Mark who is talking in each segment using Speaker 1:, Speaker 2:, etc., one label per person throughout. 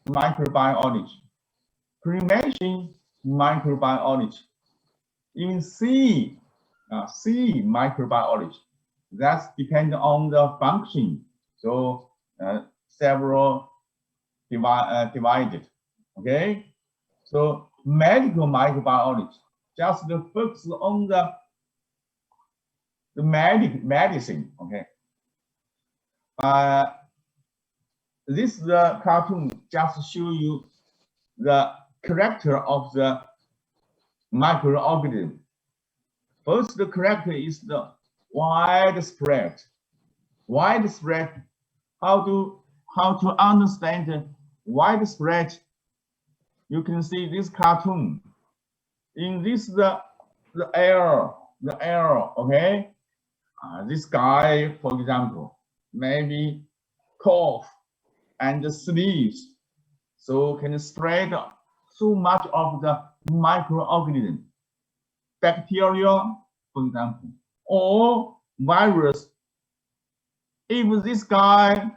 Speaker 1: microbiology, pre-mentioned microbiology, even C microbiology. That's depending on the function. So several divided. Okay. So medical microbiology just focus on the medicine. Okay. This the cartoon just show you the character of the microorganism. First, the character is the widespread. How to understand widespread? You can see this cartoon. In this the air. Okay. This guy, for example, maybe cough and sneeze, so can spread so much of the microorganism, bacteria, for example, or virus. If this guy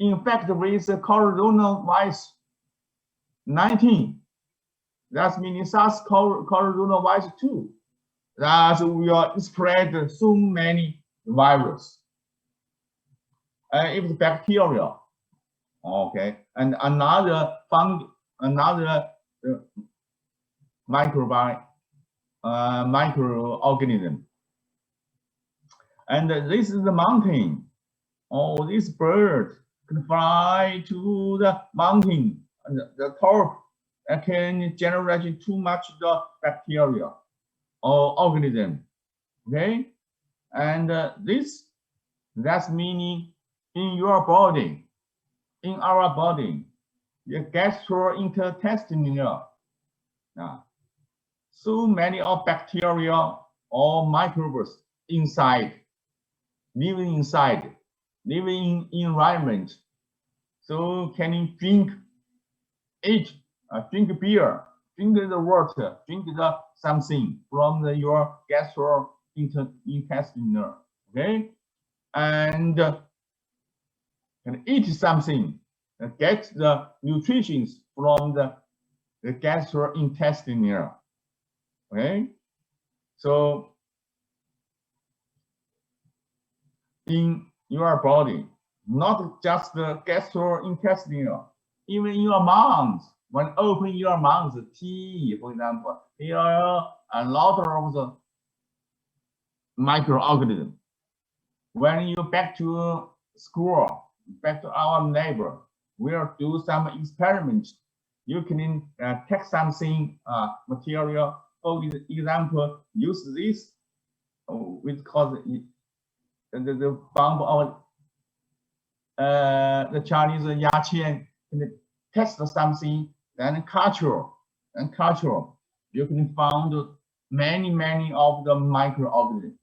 Speaker 1: infected with coronavirus 19, that means SARS coronavirus 2. That will spread so many virus. If it's bacteria, okay, and another microorganism, and this is the mountain. Oh, this bird can fly to the mountain, and the top can generate too much the bacteria or organism. Okay, and that's meaning in your body, in our body, the gastrointestinal. So many of bacteria or microbes living in environment. So can you drink beer, drink the water, drink something from your gastrointestinal, okay, and eat something, get the nutrition from the gastrointestinal, okay. So in your body, not just the gastrointestinal, even in your mouth. When open your mouth, tea, for example, here are a lot of the microorganisms. When you back to school, back to our neighbor, we'll do some experiments. You can take something material. For example, use this, which called the bomb of the Chinese yaqian. Test something, then culture, you can find many of the microorganisms.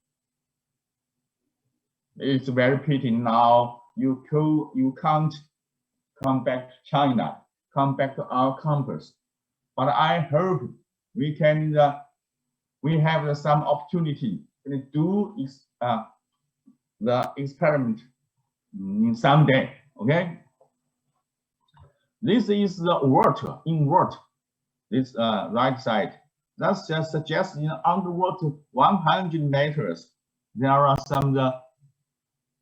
Speaker 1: It's very pity now you can't come back to China, come back to our campus. But I hope we can we have some opportunity to do the experiment someday. Okay. This is the water in water. This right side. That's just suggests in underwater 100 meters there are some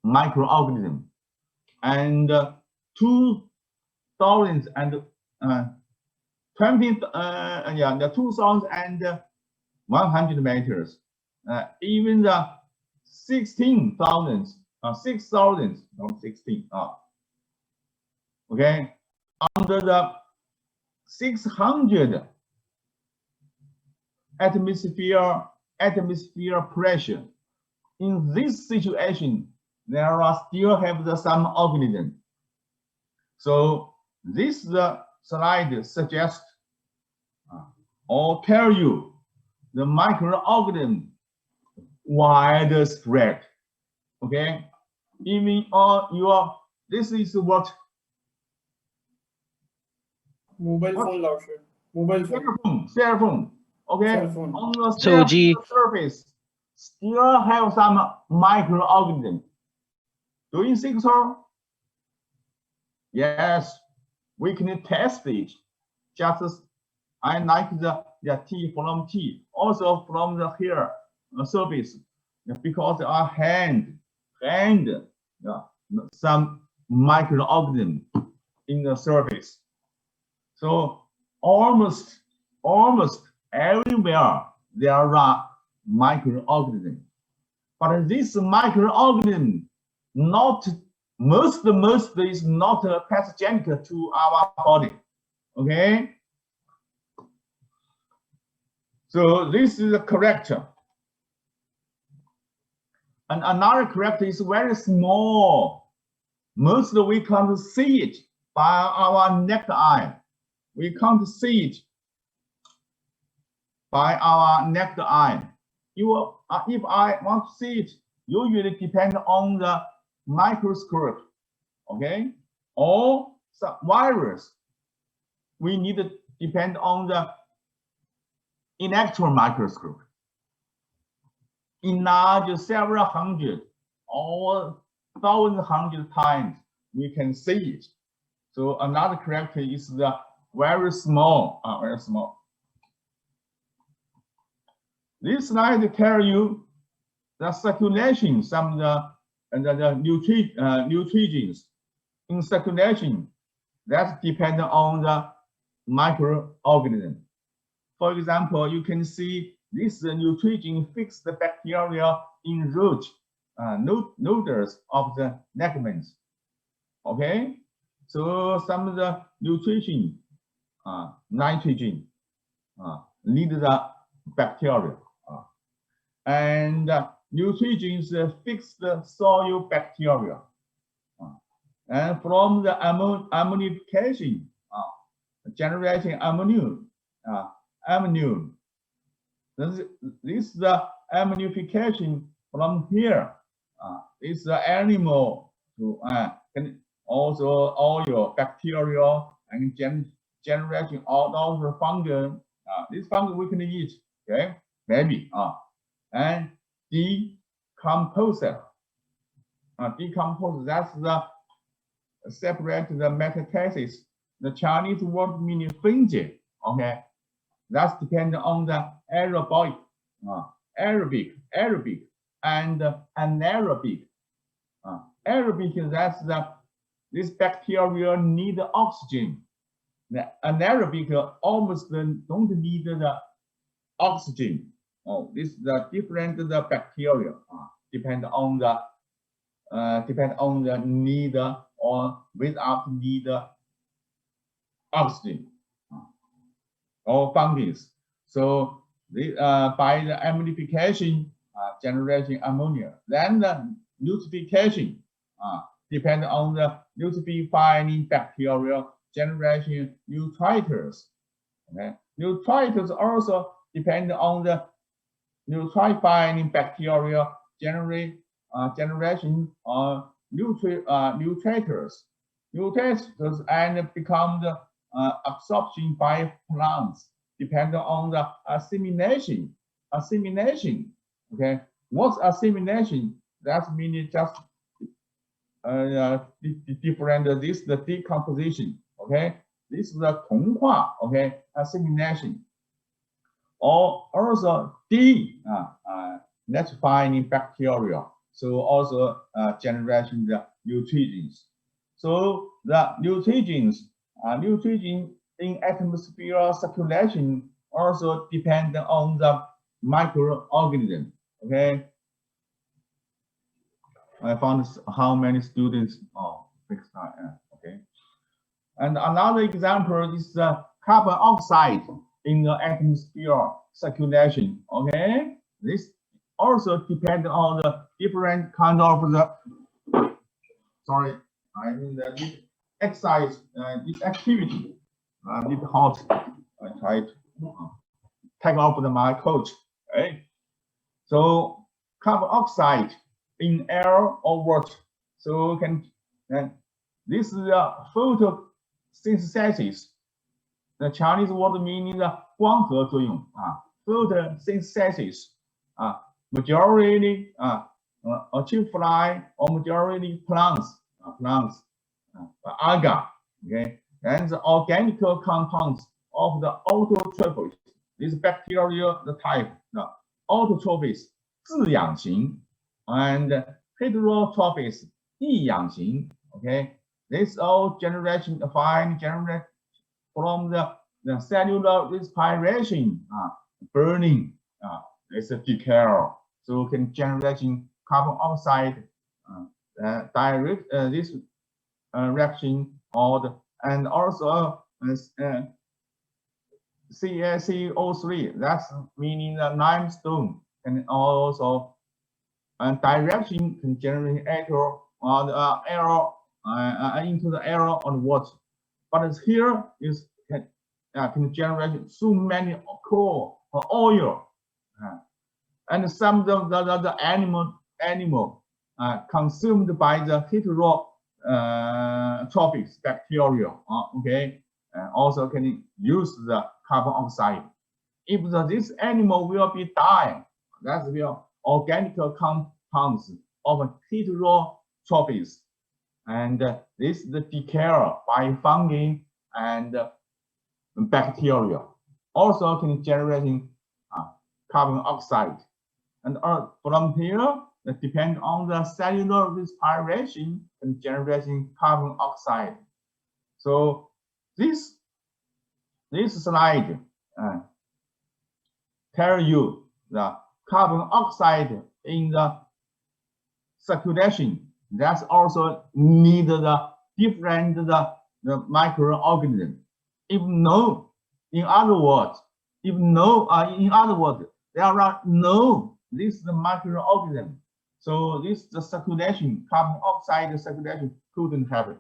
Speaker 1: microorganisms, and 2,100 meters, even the 6,000, not 16. Okay. Under the 600 atmosphere pressure, in this situation, there are still have some organism. So this slide suggests or tell you the microorganism widespread. Okay, even this is what.
Speaker 2: Mobile phone, Lauscher. Mobile phone.
Speaker 1: Cell phone. Okay.
Speaker 2: Cell phone.
Speaker 1: On the cell surface, still have some microorganisms. Do you think so? Yes. we can test it. Just as I like the T from T, also from the here surface, because our hand some microorganism in the surface. So almost everywhere there are microorganisms, but this microorganism most is not pathogenic to our body. Okay. So this is a character. And another character is very small. Mostly we can't see it by our naked eye. We can't see it by our naked eye. If I want to see it, usually depend on the microscope, okay? Or some virus, we need to depend on the electron microscope. Enlarge several hundred or 1,000 times, we can see it. So another character is the very small, This slide tells you the circulation, some of the nutrients in circulation that depend on the microorganism. For example, you can see this nutrition fix the bacteria in root nodules of the ligaments. Okay, so some of the nutrition, nitrogen, lead the bacteria, and nutrients fix the soil bacteria, and from the ammonification, generating ammonia. This is the ammonification from here. It's the animal to can also all your bacteria and generating all the fungi. This fungi we can eat, okay? Maybe and decomposer. Decompose, that's the separate the metastasis. The Chinese word meaning fungi, okay? That's dependent on the aerobic, and anaerobic. Aerobic, that's this bacteria need oxygen. The anaerobic almost don't need the oxygen. This is the different the bacteria depend on the need or without need oxygen. Or fungi. So by the ammonification, generating ammonia. Then the nutrification depends on the nutrifying bacteria generating nutritors. Okay, nutritors also depend on the nutrifying bacteria generation nutrators. Nutrators and become the absorption by plants, depending on the assimilation. Okay, what's assimilation? That means just different. This is the decomposition. Okay, this is the 同化. Okay, assimilation. Or also nitrifying bacteria. So also generating the nutrients. So the nutrients in atmosphere circulation also depend on the microorganism. Okay. I found how many students fixed time. Okay. And another example is the carbon oxide in the atmosphere circulation. Okay. This also depends on the different kind of the exercise, this activity. A bit hot. I try to take off my coat. Right? So carbon oxide in air or water. So this is the photosynthesis. The Chinese word meaning the 光合作用 photosynthesis. Majority achieve fly or majority plants, algae. Okay, and the organic compounds of the autotrophs. This bacteria, the type, the autotrophs, 自养型 and heterotrophs, 异养型. Okay, this all generation generate from the cellular respiration, burning, it's a decay. So can generate carbon oxide, direct this reaction, and also CaCO3. That's meaning the limestone, and also direction can generate air into the air on water. But here is can generate so many coal or oil, and some of the animal consumed by the heterotrophic bacteria. Okay, also can use the carbon oxide. If this animal will be dying, that will organic compounds of heterotrophies, and this the decay by fungi and bacteria also can generate carbon oxide. And from here, it depends on the cellular respiration and generating carbon oxide. So this slide tell you the carbon oxide in the circulation. That's also need the different the microorganism. In other words, there are no this the microorganism. So this the circulation, carbon oxide circulation couldn't happen.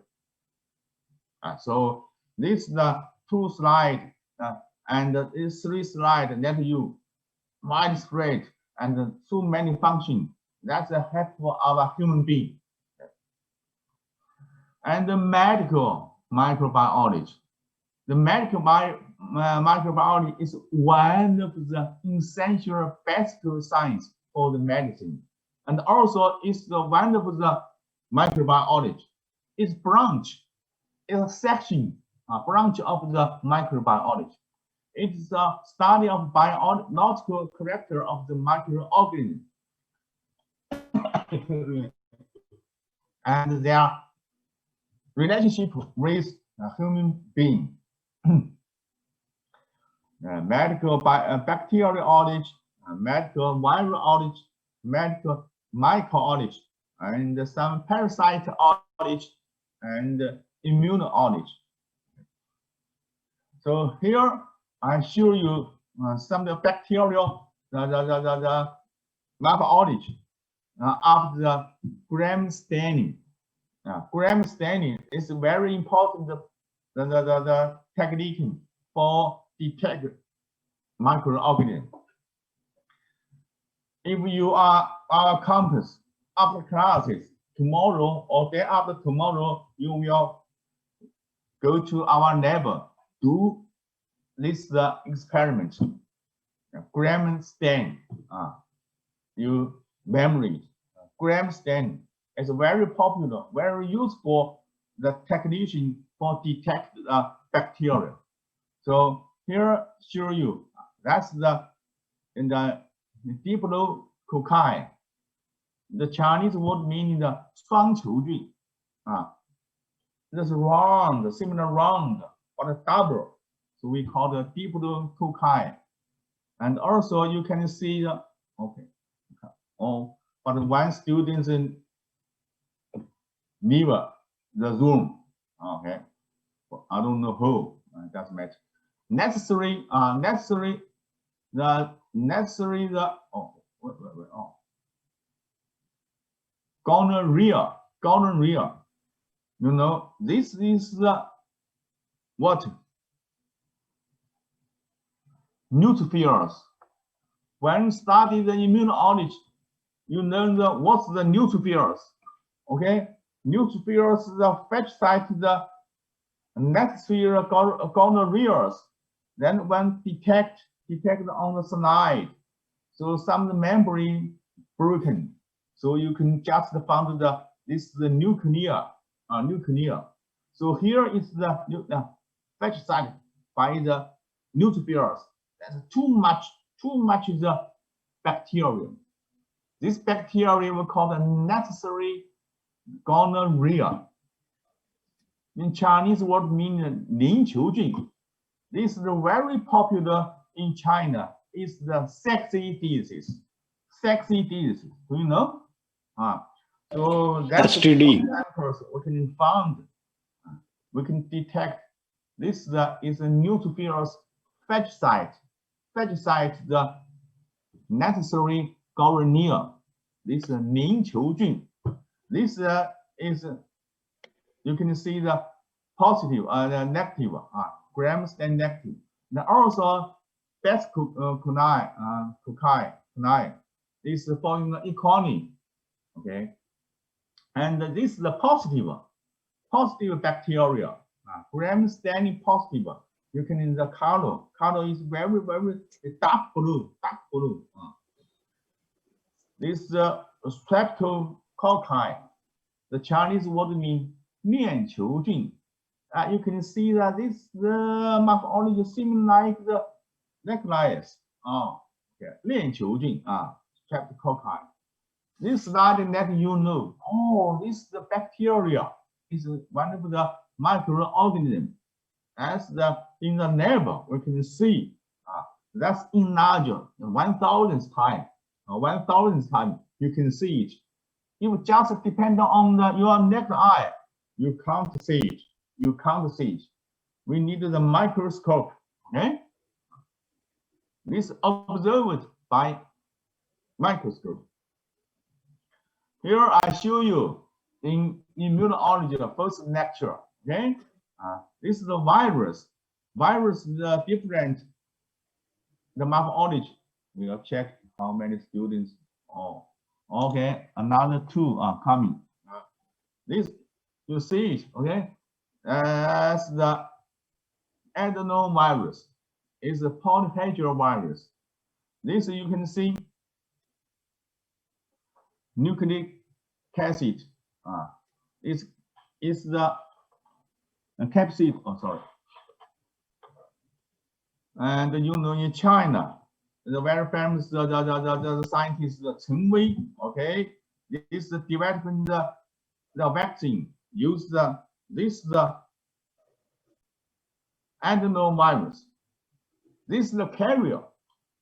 Speaker 1: So this the 2 slides and this 3 slides that you widespread and so many functions. That's a helpful of a human being. And the medical microbiology. The medical microbiology is one of the essential basic science for the medicine, and also is the one of the microbiology. It's branch, it's a section, a branch of the microbiology. It's a study of biological character of the microorganism and their relationship with a human being. Medical bacteriology, medical virology, medical mycology, and some parasitology and immunology. So here I show you some of the bacterial the mycology after the Gram staining. Gram staining is very important the technique for detect microorganisms. If you are our campus after classes tomorrow or day after tomorrow, you will go to our lab, do this experiment. Gram stain, you memory. Gram stain is very popular, very useful the technician for detect bacteria. So here show you that's in the Diplococci. The Chinese word meaning the 双球菌. This round, similar round, but double. So we call the Diplococci. And also you can see the but one student in leave the room. Okay, I don't know who. Doesn't matter. Necessary gonorrhea. You know, this is the what? Neutrophils. When you study the immunology, you know what's the neutrophils. Okay, neutrophils the phagocyte the necessary gonorrheas. Then when detect on the slide, so some membrane broken, so you can just find this the nuclear. So here is the phagocyte by the neutrophils. That's too much is the bacterium. This bacterium we call the necessary gonorrhea. In Chinese word means 淋球菌. This is very popular in China. It's the sexy disease. Sexy disease. Do you know? So that's
Speaker 3: STD.
Speaker 1: we can found. We can detect this is a neutrophils phagocyte. Phagocyte the necessary gonorrhea. This is 淋球菌. This is you can see the positive the negative gram-stand negative. And also best cocci is for the economy. Okay, and this is the positive bacteria. Gram-standing positive. You can in the color is very dark blue. This streptococci. The Chinese word means 面球菌. You can see that this the morphology seems like the necklace. Okay, 链球菌 streptococci. This slide let you know. This the bacteria is one of the microorganisms. As in the neighbor, we can see that's enlarged 1,000th time. 1,000th time you can see it. If just depend on your naked eye, you can't see it. You can't see it. We need the microscope. Okay? This observed by microscope. Here I show you in immunology the first lecture. Okay? This is the virus. Virus is different. The morphology. We will check how many students. Okay, another two are coming. This you see it. Okay, as the adenovirus is a polyhedral virus. This you can see nucleic acid. Is the capsid. Sorry. And you know in China, the very famous the scientist Chen Wei. Okay, this is developing the vaccine. Use the adenovirus. This is the carrier.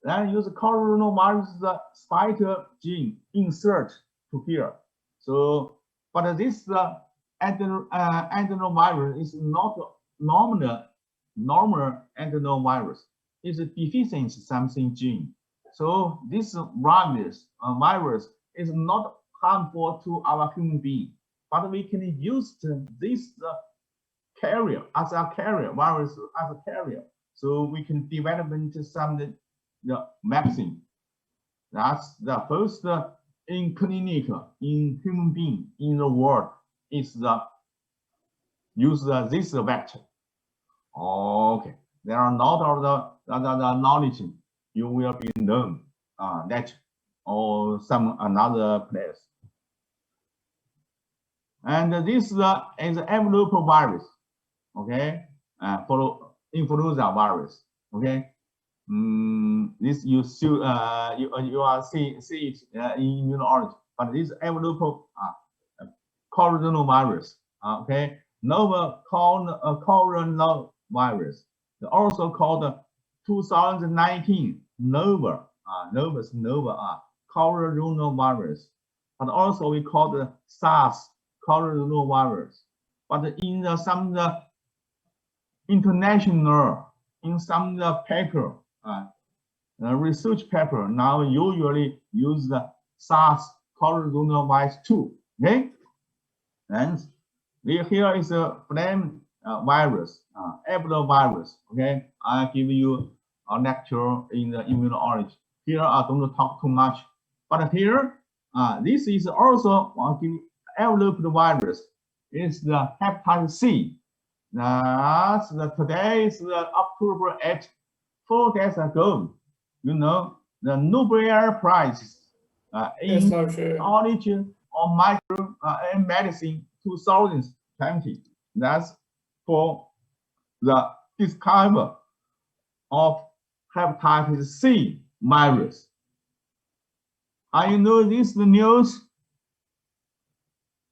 Speaker 1: Then use the coronavirus the spike gene insert to here. So, but this adenovirus is not normal adenovirus. It's a deficient something gene. So this virus is not harmful to our human being, but we can use this carrier as a carrier, virus as a carrier. So we can develop into some the vaccine. That's the first in clinic in human being in the world is use this vector. Okay, there are not all the knowledge you will be learned that or some another place. And this is envelope virus. Okay, for influenza virus. Okay, this you should you are see it in immunology, but this envelope coronavirus. Okay, novel coronavirus, also called 2019 novel coronavirus, but also we call the SARS coronavirus. But in some international, in some paper, research paper now usually use the SARS coronavirus 2. Okay, and here is a flame virus, Ebola virus. Okay, I give you a lecture in the immunology. Here I don't talk too much, but here this is also enveloped virus. It's the hepatitis C. That's today is October 8, 4 days ago. You know the Nobel Prize in origin of micro and medicine 2020. That's for the discovery of hepatitis C virus. I know this the news.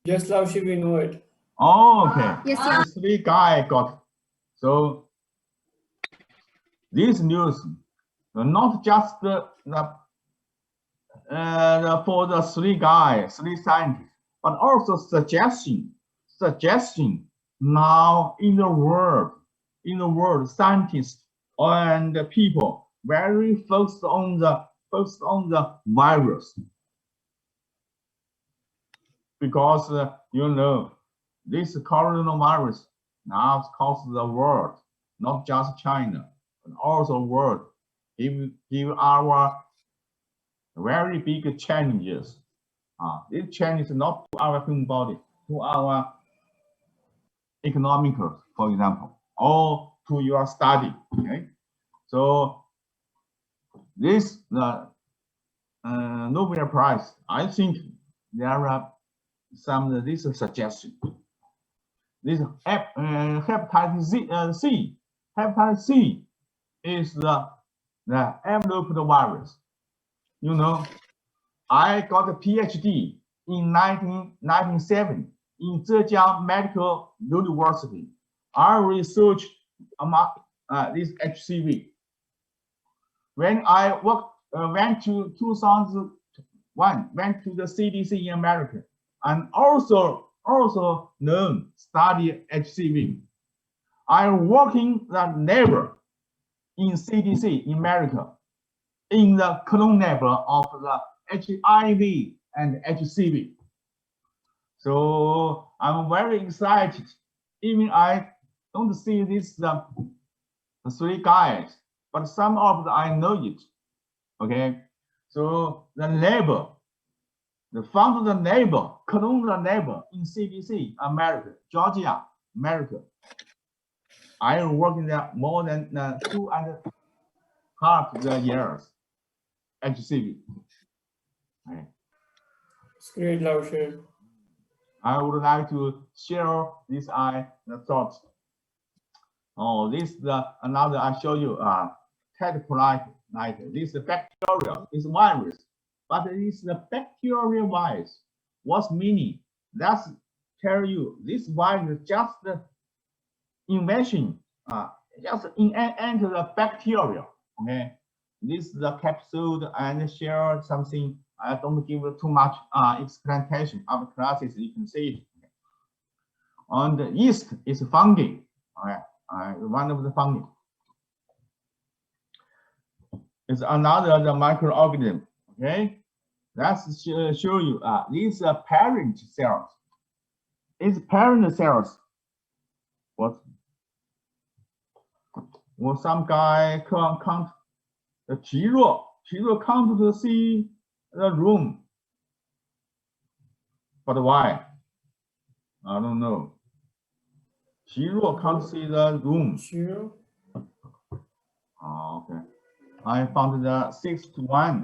Speaker 2: Yes, Laushi, we know it.
Speaker 1: Oh, okay.
Speaker 3: Yes, yeah.
Speaker 1: The 3 guy got. So this news, not just for the 3 guys, 3 scientists, but also suggestion now in the world, scientists and people very focused on the virus, because you know this coronavirus now causes the world, not just China, but also world, give our very big challenges. This challenge is not to our human body, to our economic, for example, or to your study. Okay, so this Nobel Prize, I think there are some this suggestion. This hepatitis C, hepatitis C is the enveloped virus. You know, I got a PhD in 1997 in Zhejiang Medical University. I researched about this HCV. When I went to 2001, went to the CDC in America, and also study HCV. I working the neighbor in CDC in America, in the clone neighbor of the HIV and HCV. So I'm very excited. Even I don't see this the 3 guys, but some of them I know it. Okay, so the neighbor, the founder of the neighbor, clone the neighbor in CDC America, Georgia, America. I worked there more than 2.5 years. HCV. Okay.
Speaker 2: It's great, Laushi.
Speaker 1: I would like to share this thought. Oh, this another I show you caterpillar. This bacteria is virus, but it is the bacterial virus. What's meaning? That's tell you this virus just the invention, just enter the bacteria. Okay, this is the capsule and share something. I don't give too much explanation of classes. You can see it. On the yeast is fungi. Okay, one of the fungi. It's another the microorganism. Okay, let's show you. These are parent cells. It's parent cells. What? Well, some guy come the 耆若 come to see the room, but why? I don't know. 耆若 can't see the room.
Speaker 2: Sure.
Speaker 1: Okay. I found the 6-1,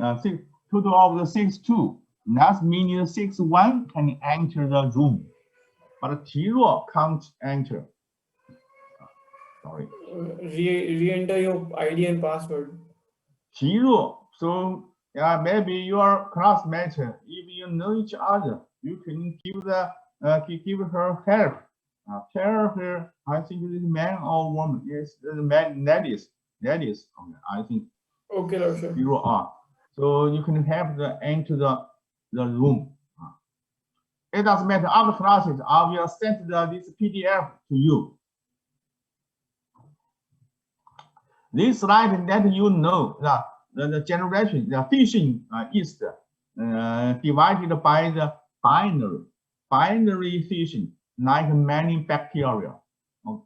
Speaker 1: total of the 6-2. That means 6-1 can enter the room, but 耆若 can't enter. Sorry.
Speaker 2: Re-enter your ID and password.
Speaker 1: 耆若, so yeah, maybe your classmate, if you know each other, you can give her help. Tell her, I think this man or woman, yes, the man, that is, okay, I think.
Speaker 2: Okay, Laushi.
Speaker 1: You are. So you can help the enter the room. It doesn't matter. After classes, I will send this PDF to you. This slide that you know the generation, the fission is divided by the binary fission, like many bacteria.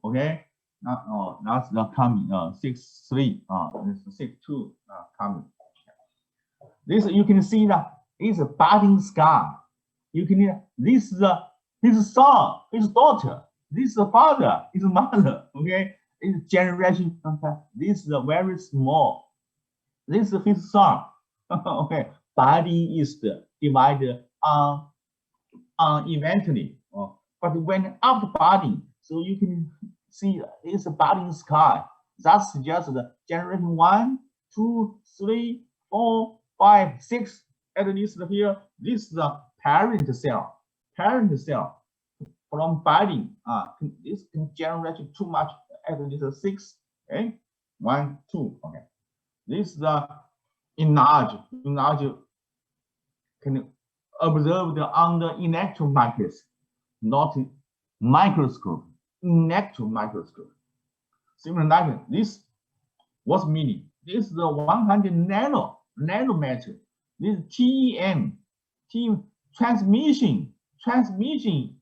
Speaker 1: Okay, that's the coming 6-3. This 6-2 coming. This you can see that is a budding scar. You can this is his son, his daughter. This is the father, his mother. Okay. Is generation. This is very small. This is his son. Okay, body is divided eventually. But when after body, so you can see it's a budding sky. That suggests the generation 1, 2, 3, 4, 5, 6. At least here, this is the parent cell. Parent cell from budding. This can generate too much. At least 6. Okay, 1, 2. Okay, this is the enlarge can observed under electron microscope, not microscope. Electron microscope. Similar like this. What's meaning? This is the 100 nanometer. This TEM, transmission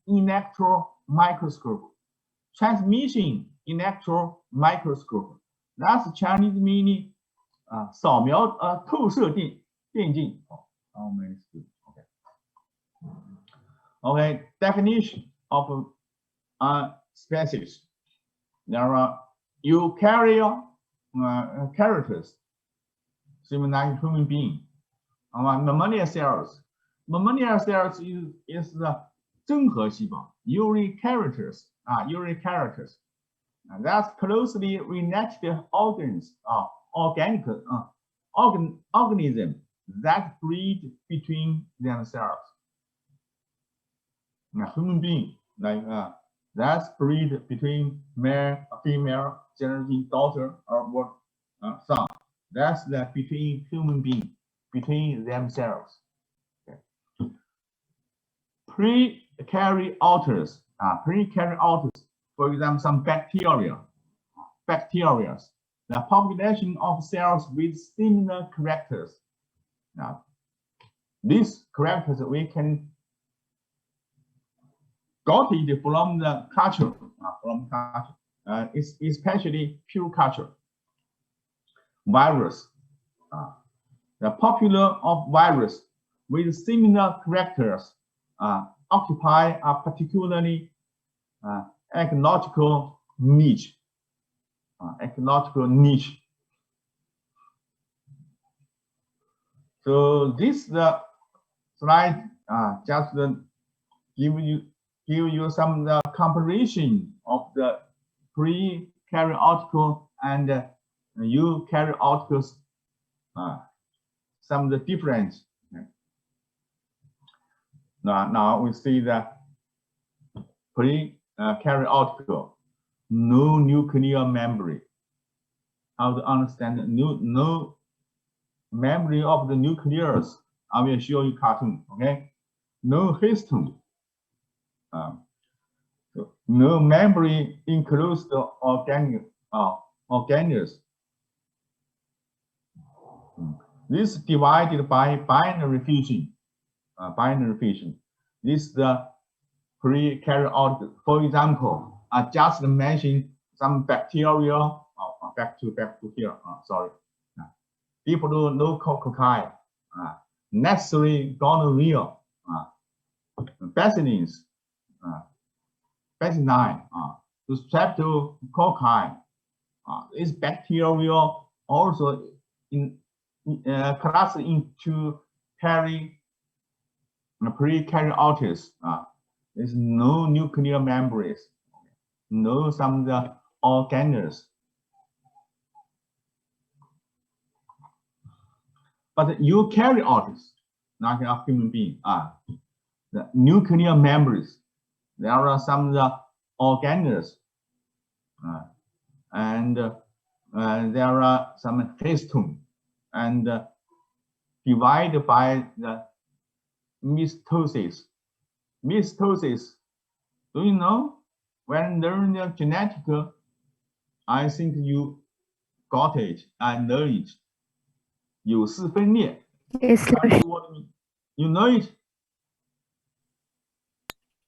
Speaker 1: electron microscope. Transmission electron microscope. That's Chinese meaning. 扫描透射电镜。Okay, definition of species. There are eukaryotic characters, similar like human being. Mammalian cells. Mammalian cells is the 真核细胞 eukaryotes. Eukaryotes. That's closely related organs. Organic organism that breed between themselves. Human being like that's breed between male, female, generally daughter or what son. That's the between human being, between themselves. Okay. Pre-karyotes. Pre-karyotes, for example, some bacteria. The population of cells with similar characters. Now, these characters we can got it from the culture, especially pure culture. Virus. The popular of virus with similar characters occupy a particularly ecological niche. So this the slide just give you some comparison of the pre-karyotic and eukaryotic, some of the difference. Now we see the pre-karyotic. No nuclear memory. How to understand no memory of the nucleus? I will show you cartoon. Okay, no histone. No memory includes the organelles. This divided by binary fission. This is the pre-karyotic. For example, I just mentioned some bacteria. Back to here. Sorry. Diplodococci, necessary gonorrhea, bacillus, streptococci. This bacteria also classed into pre-karyotes. There's no nuclear membranes. No some of the organelles. But eukaryotes, like a human being, the nuclear membranes. There are some of the organelles, and there are some histone, and divided by the mitosis. Mitosis, do you know? When learning the genetic, I think you got it and know it. 有丝分裂.
Speaker 3: Yes,
Speaker 1: you know it?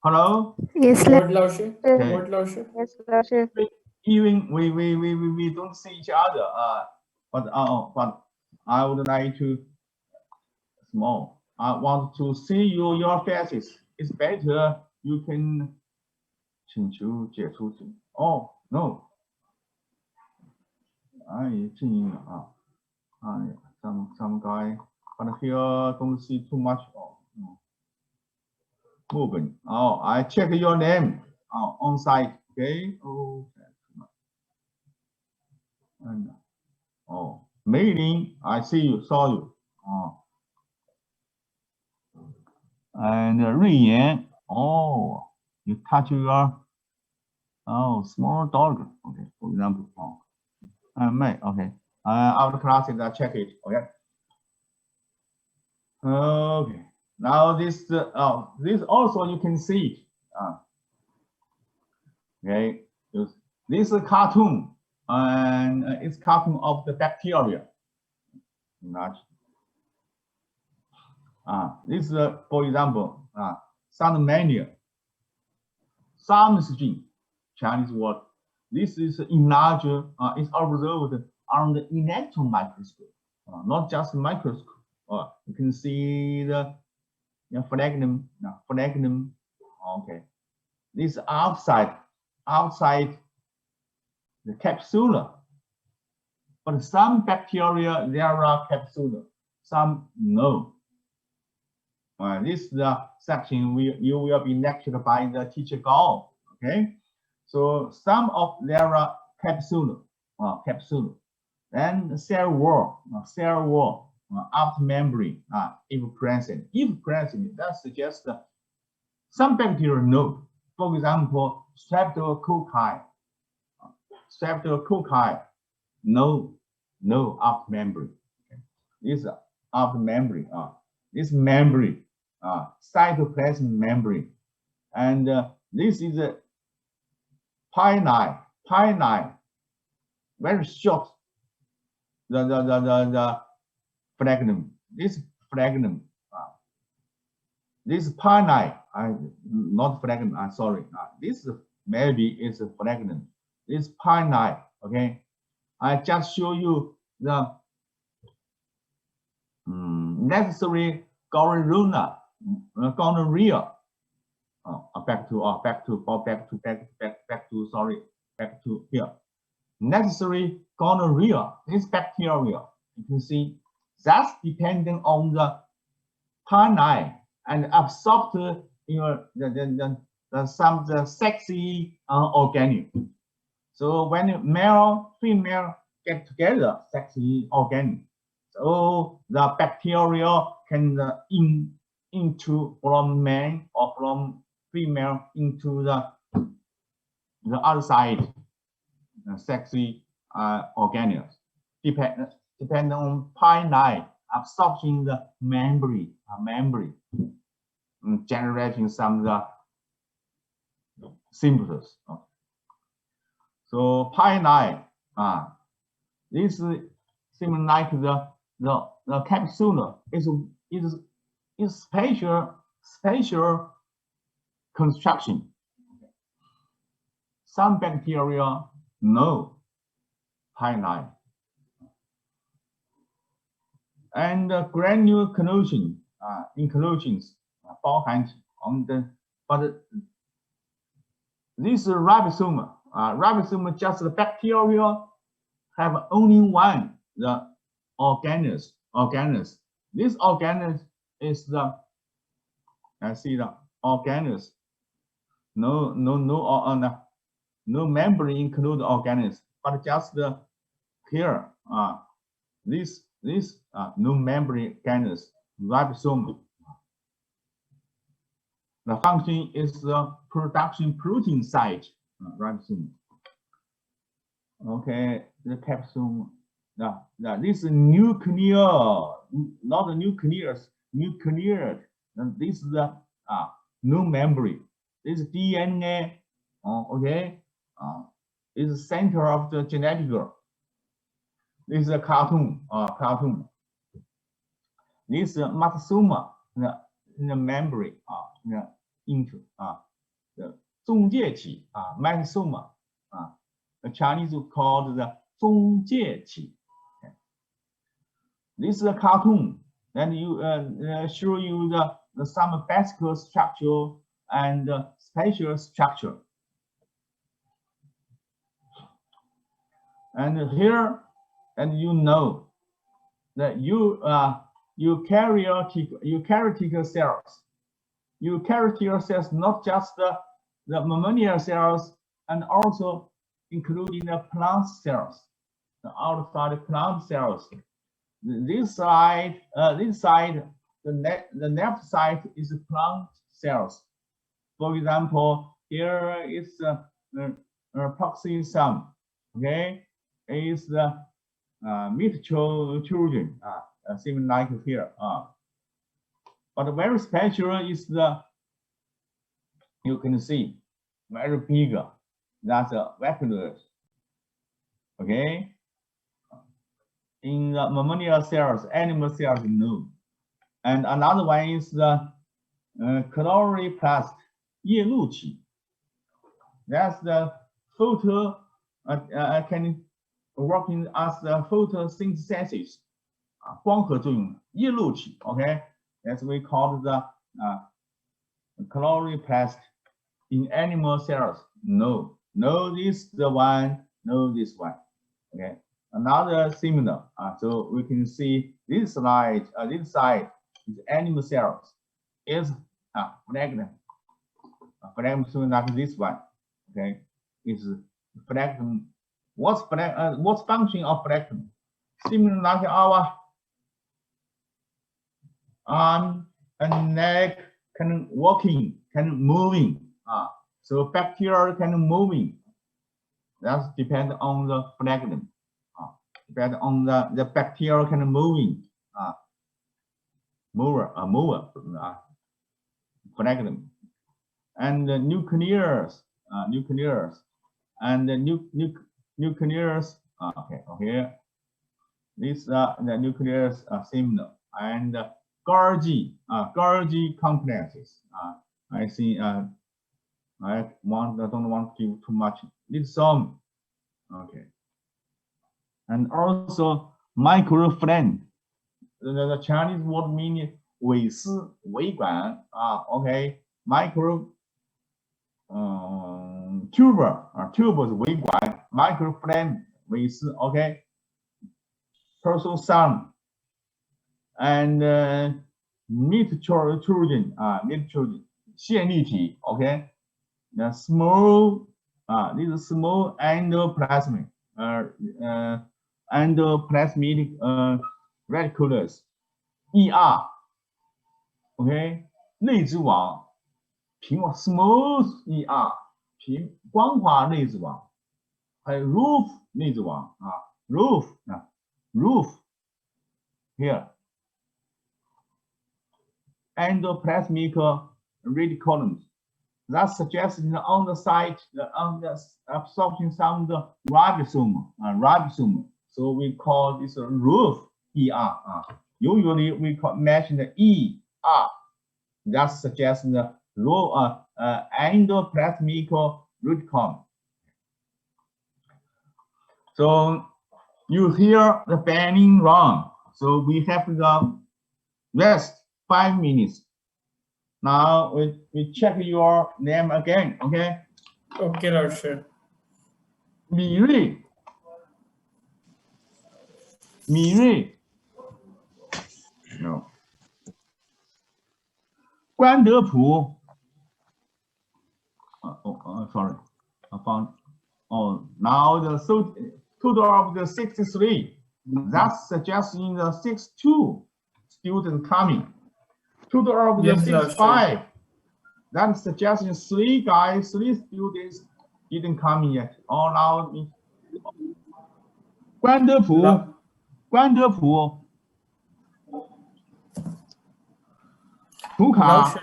Speaker 1: Hello?
Speaker 3: Yes,
Speaker 2: What, Laoshi?
Speaker 1: Okay.
Speaker 2: What, Laoshi?
Speaker 3: yes, Laoshi.
Speaker 1: Even we don't see each other, but I would like to I want to see your faces. It's better you can 请求解除静. Oh no. 静音了啊. Some guy, but here don't see too much. Movement. I check your name on site. Okay. Okay. And oh, Mei-Ling, I see you, saw you. Oh. And Rui-Yan, oh, you touch your small dog. Okay, for example. Oh. May, okay. After classes, I check it. Okay. Okay. Now this this also you can see it. Okay. This is a cartoon, and it's cartoon of the bacteria. Not. This is for example, Salmonella, Samsgene, Chinese word. This is enlarged, is observed on the electron microscope, not just microscope. You can see the phloem. Phloem. Okay. This outside the capsule. But some bacteria there are capsule, some no. This is the section you will be lectured by the teacher Gao. Okay. So some of there are capsule, then cell wall, outer membrane, if present. If present, that suggests some bacteria no. For example, Streptococci, no outer membrane. Okay. This outer membrane, this membrane, cytoplasmic membrane, and this is a pinene, very short. The phloem. This phloem. This pinene, not phloem. I'm sorry. This maybe is a phloem. This pinene. Okay. I just show you the necessary gonorrhea. Back to here. Necessary gonorrhea is bacteria. You can see that's depending on the pinene and absorbed some sexy organic. So when male, female get together, sexy organic. So the bacteria can into from man or from female into the other side, sexy organelles. Depending on pinene absorption the membrane, generating some symptoms. So pinene, this similar like the capsule is spatial construction. Some bacteria no pinene. And granule collusion, inclusions, but this ribosome, just the bacteria have only one, the organelles. This organelles is the, I see the organelles. No membrane include organelles, but just the here, this no membrane organelles, ribosome. The function is the production protein site, ribosome. Okay, the capsule. This is nuclear, not the nucleus, nuclear. And this is the no membrane. This is DNA. Okay, is the center of the genetic. This is a cartoon. This is matosoma, the membrane, into the 中介体, matosoma, the Chinese called the 中介体. Okay. This is a cartoon. Then you show you the some basic structure and spatial structure. And here, and you know that eukaryotic cells. Eukaryotic cells, not just the mammalian cells, and also including the plant cells. the outside plant cells. This side, the left side is plant cells. For example, here is peroxisome. Okay, is the meat children. Same like here. But very special is the, you can see very big. That's a vacuolus. Okay. In the mammalian cells, animal cells, no. And another one is the chloroplast, 叶露体. That's the photo can working as the photosynthesis. 光合作用，叶露体. Okay, that's we call the chloroplast in animal cells. No, this the one, no this one. Okay. Another similar, so we can see this slide, this side is animal cells, is phlegm. Phlegm showing like this one. Okay, is phlegm. What's function of phlegm? Similar like our arm and neck can walking, can moving. So bacteria can moving. That depends on the phlegm. Depend on the bacteria can moving, phlegm, and the nucleus, and the nucleus. Okay, this the nucleus similar, and Golgi complexes. I see. I don't want to give too much. It's some. Okay. And also microfilament. The Chinese word meaning 微丝微管 okay, micro tuber tuber 是微管 microfilament 微丝 okay, peroxisome and meat children 线粒体 okay, the small this is small endoplasmic endoplasmic reticulus, ER, OK, 内质网，平网 small ER 平光滑内质网，还有 roof 内质网roof roof here endoplasmic reticulum. That suggests on the site, on the absorption sound ribosome. So we call this a roof ER. Usually we mention the ER. That suggests the low endoplasmic reticulum. So you hear the banning wrong. So we have to rest 5 minutes. Now we check your name again, okay?
Speaker 2: Okay, Laoshi.
Speaker 1: 米瑞 no. 关德普 sorry, I found. Now the total of the 63. That's suggesting the 62 students coming. Total of the 65. That suggesting 3 students didn't come yet. All now. 关德普 普卡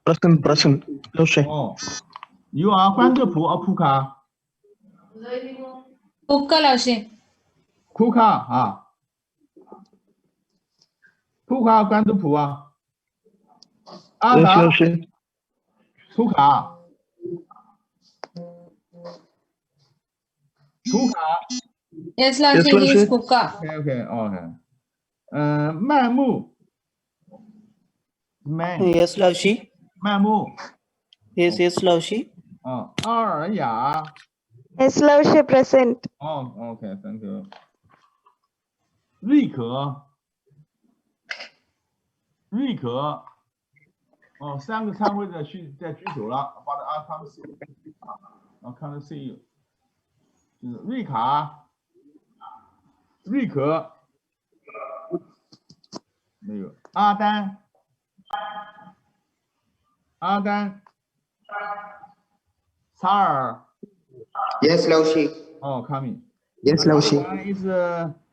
Speaker 3: Present. Laoshi.
Speaker 1: You are 关德普 or 普卡
Speaker 4: Puka Laoshi.
Speaker 1: 普卡普卡关德普阿
Speaker 3: Yes,
Speaker 1: 达
Speaker 3: Laoshi.
Speaker 1: 普卡
Speaker 4: Yes, Laoshi, he is
Speaker 3: Laoshi.
Speaker 4: Puka.
Speaker 1: Okay. 曼木
Speaker 3: Yes, Laoshi.
Speaker 1: 曼木
Speaker 3: Yes, Laoshi.
Speaker 1: 奥尔雅
Speaker 5: Yes, Laoshi present.
Speaker 1: OK, thank you. 瑞可 3个参会者在举手了，把它I can't see you. 就是瑞卡、瑞可，没有阿丹、查尔。
Speaker 6: Yes, 老师。
Speaker 1: Oh, coming.
Speaker 3: Yes, Laushi.
Speaker 1: One is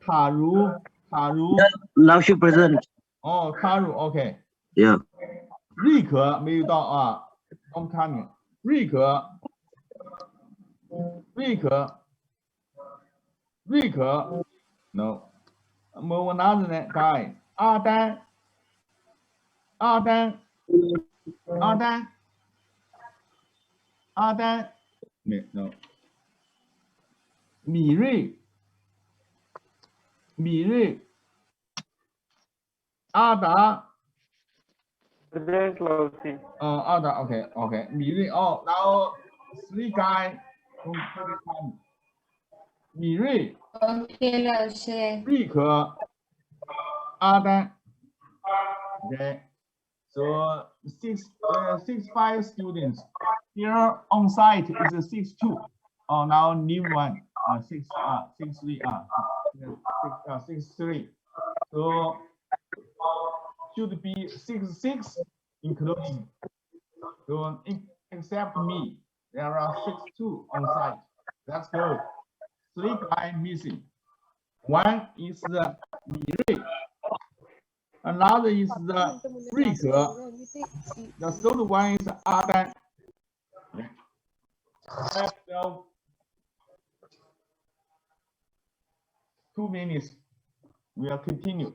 Speaker 1: Taru.
Speaker 3: Laushi present.
Speaker 1: Oh, Taru. Okay.
Speaker 3: Yeah.
Speaker 1: 瑞可没有到啊。I'm coming. 瑞可。No. 我拿着呢 guy. 阿丹。没 no. 米瑞。阿达。
Speaker 2: Present, 老师。
Speaker 1: 阿达 OK. 米瑞哦，然后 three guy from 米瑞。
Speaker 4: Okay, 老师。
Speaker 1: 瑞可。阿丹。Okay. So 65 students. Here on site is 62. Oh, now new one. 63. 63. So should be 66 including. So except me, there are 62 on site. That's good. 3 guys missing. One is the Mirei. Another is the Rike. The third one is Adan. So 2 minutes. We'll continue.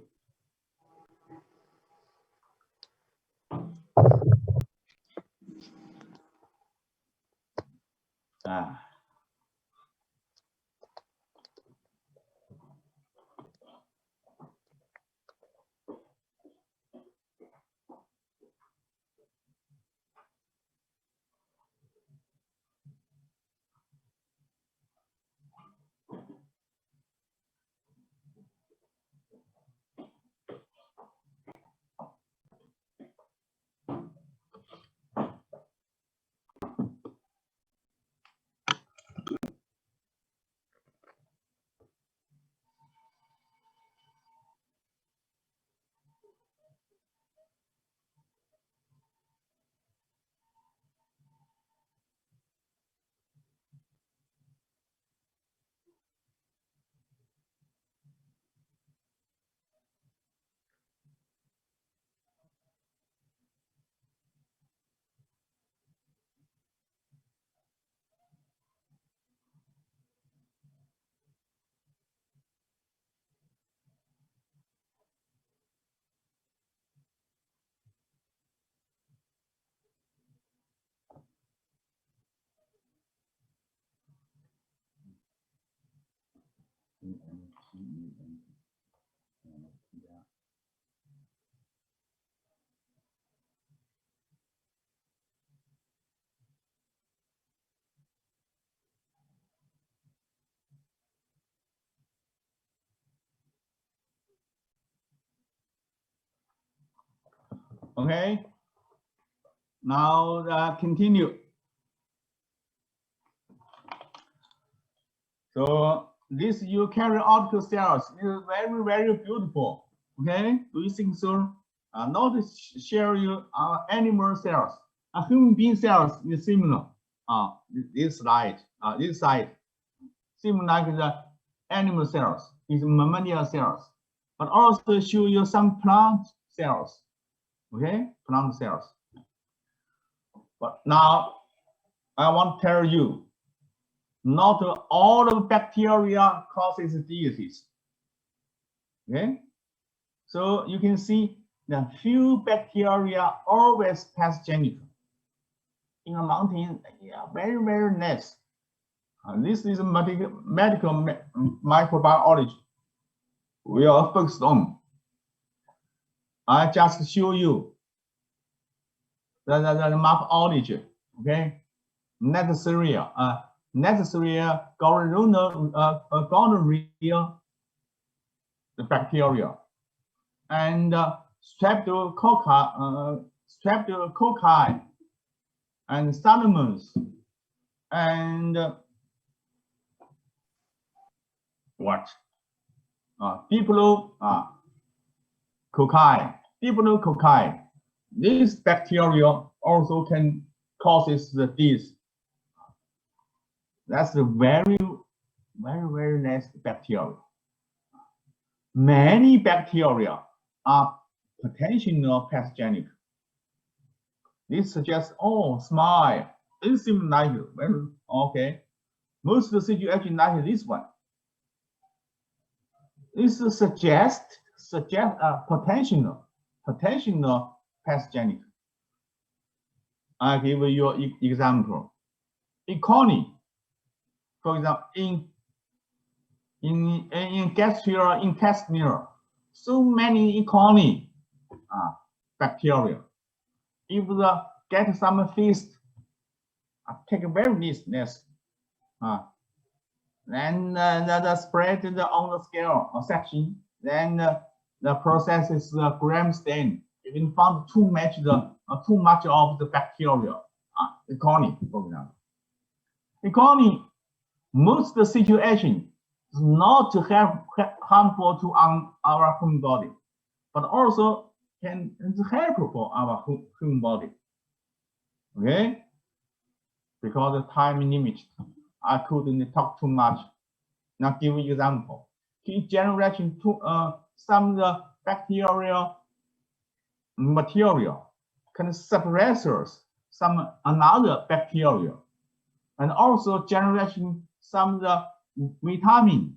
Speaker 1: Okay. Now continue. So this you carry out the cells is very, very beautiful. Okay, do you think so? Not share you animal cells. Human being cells is similar. This side, similar like the animal cells, is mammalian cells, but also show you some plant cells. Okay, plant cells. But now I want to tell you, not all of bacteria causes disease. Okay, so you can see the few bacteria always pathogenic. In a mountain, yeah, very, very nice. This is medical microbiology we are focused on. I just show you the morphology. Okay, Neisseria, gonorrhea, the bacteria, and streptococci, and Salmon's, and what? Diplococci. This bacteria also can causes the disease. That's a very nice bacteria. Many bacteria are potentially pathogenic. This suggests, oh, smile. It seems like very okay. Most of the situation like this one. This suggests potential pathogenic. I give you an example. E. coli, for example, in gastrointestinal, so many E. coli bacteria. If the get some feast, take a very nice, then the spread on the scale or section, then the process is gram stain. You can find too much of the bacteria, E. coli, for example. E. coli, most the situation is not harmful to our human body, but also it's helpful for our human body. Okay, because the time limit, I couldn't talk too much. Now give you example. Heat generation to some of the bacterial material can suppress some another bacteria, and also generation some of the vitamin,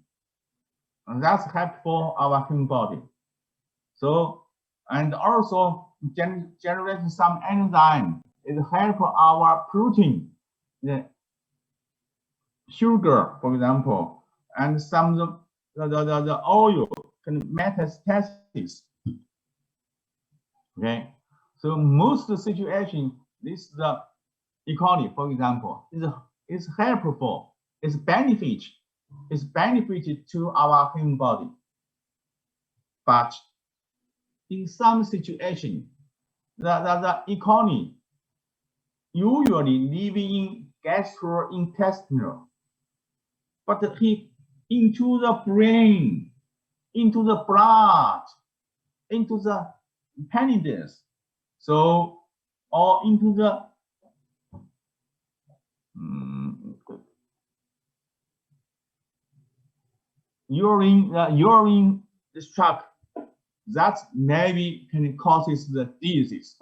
Speaker 1: and that's helpful for our human body. So, and also generate some enzyme is helpful our protein, the sugar, for example, and some of the oil can metastasis. Okay, so most of the situation, this the E. coli, for example, is helpful, is benefited to our human body. But in some situation, the E. coli usually living in gastrointestinal, but into the brain, into the blood, into the appendix, so or into the urine tract. That maybe can causes the disease.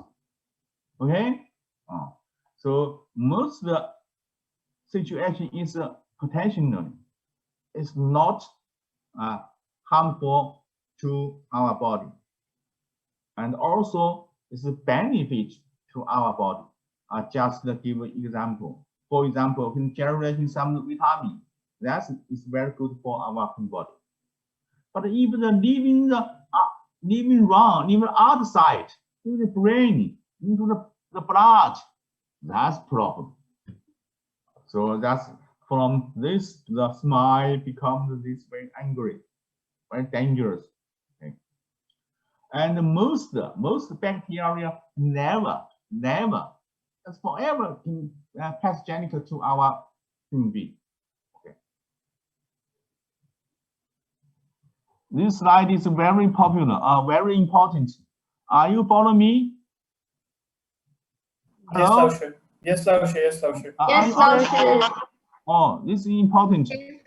Speaker 1: Okay, so most of the situation is potentially is not harmful to our body, and also is a benefit to our body. I just give an example. For example, can generate some vitamin. That is very good for our human body. But if the living outside, in the brain, into the blood, that's problem. So that's from this, the smile becomes this very angry, very dangerous. Okay. And most bacteria never, as forever pathogenic to our human being. Okay. This slide is very popular, very important. Are you following me?
Speaker 2: Yes,
Speaker 1: Hello?
Speaker 2: Lausche. Yes, Lausche. Yes, Lausche.
Speaker 4: Yes, Lausche.
Speaker 1: Oh, this is important. So
Speaker 2: Yes.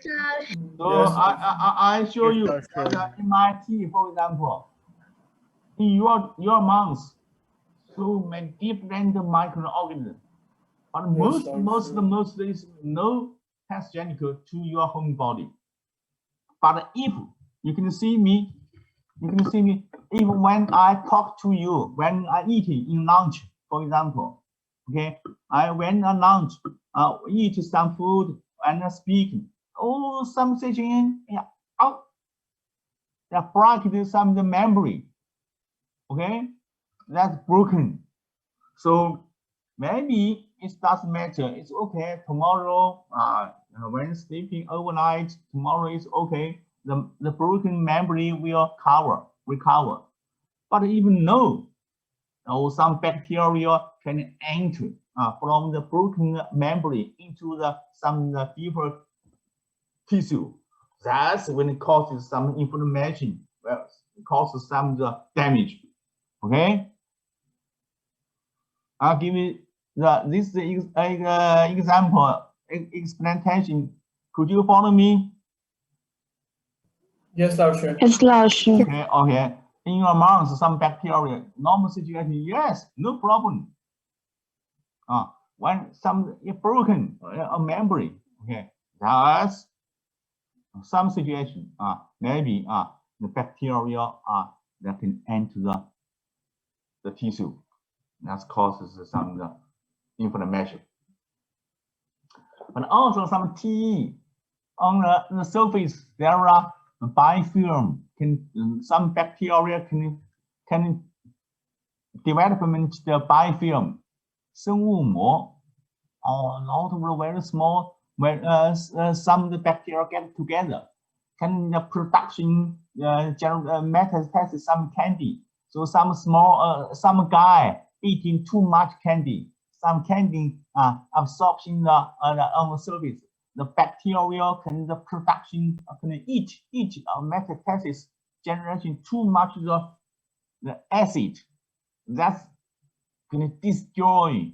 Speaker 1: I show you the MIT, for example, in your mouth, so many different microorganisms, but most is no pathogenic to your home body. But if you can see me, even when I talk to you, when I eat in lunch, for example, okay, when I lunch, eat some food and speak, oh, some situation, that break some of the memory, okay, that's broken. So maybe it doesn't matter. It's okay. Tomorrow, when sleeping overnight, tomorrow is okay. The broken memory will recover. But even though some bacteria can enter from the broken memory into some deeper tissue, That's when it causes some inflammation, well, it causes some damage. Okay, I'll give you this example explanation. Could you follow me?
Speaker 2: Yes, Lao Shu.
Speaker 5: Yes, Lao Shu.
Speaker 1: Okay, okay. In your mouth, some bacteria, normal situation, yes, no problem. When some is broken, a membrane, okay, that's some situation, maybe the bacteria that can enter the tissue, that causes some inflammation. But also some TE on the surface, there are biofilm. Some bacteria can development the biofilm, 生物膜, not very small. When some of the bacteria get together, can the production metastasis some candy. So some small some guy eating too much candy, some candy absorption on the surface. The bacteria can the production can each metastasis generation too much the acid. That's going to destroy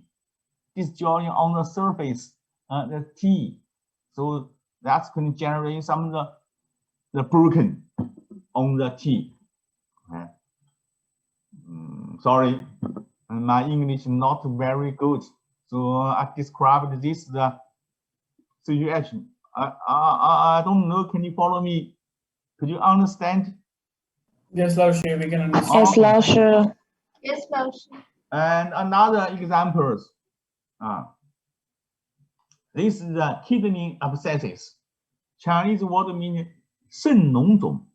Speaker 1: on the surface the T. So that's going to generate some of the broken on the T. Okay. Sorry, my English is not very good. So I described this the situation. I don't know. Can you follow me? Could you understand?
Speaker 2: Yes, Lao Shu, we can understand.
Speaker 5: Yes, Lao Shu.
Speaker 4: Yes, Lao Shu.
Speaker 1: And another examples. This is the kidney abscesses. Chinese word meaning 肾脓肿.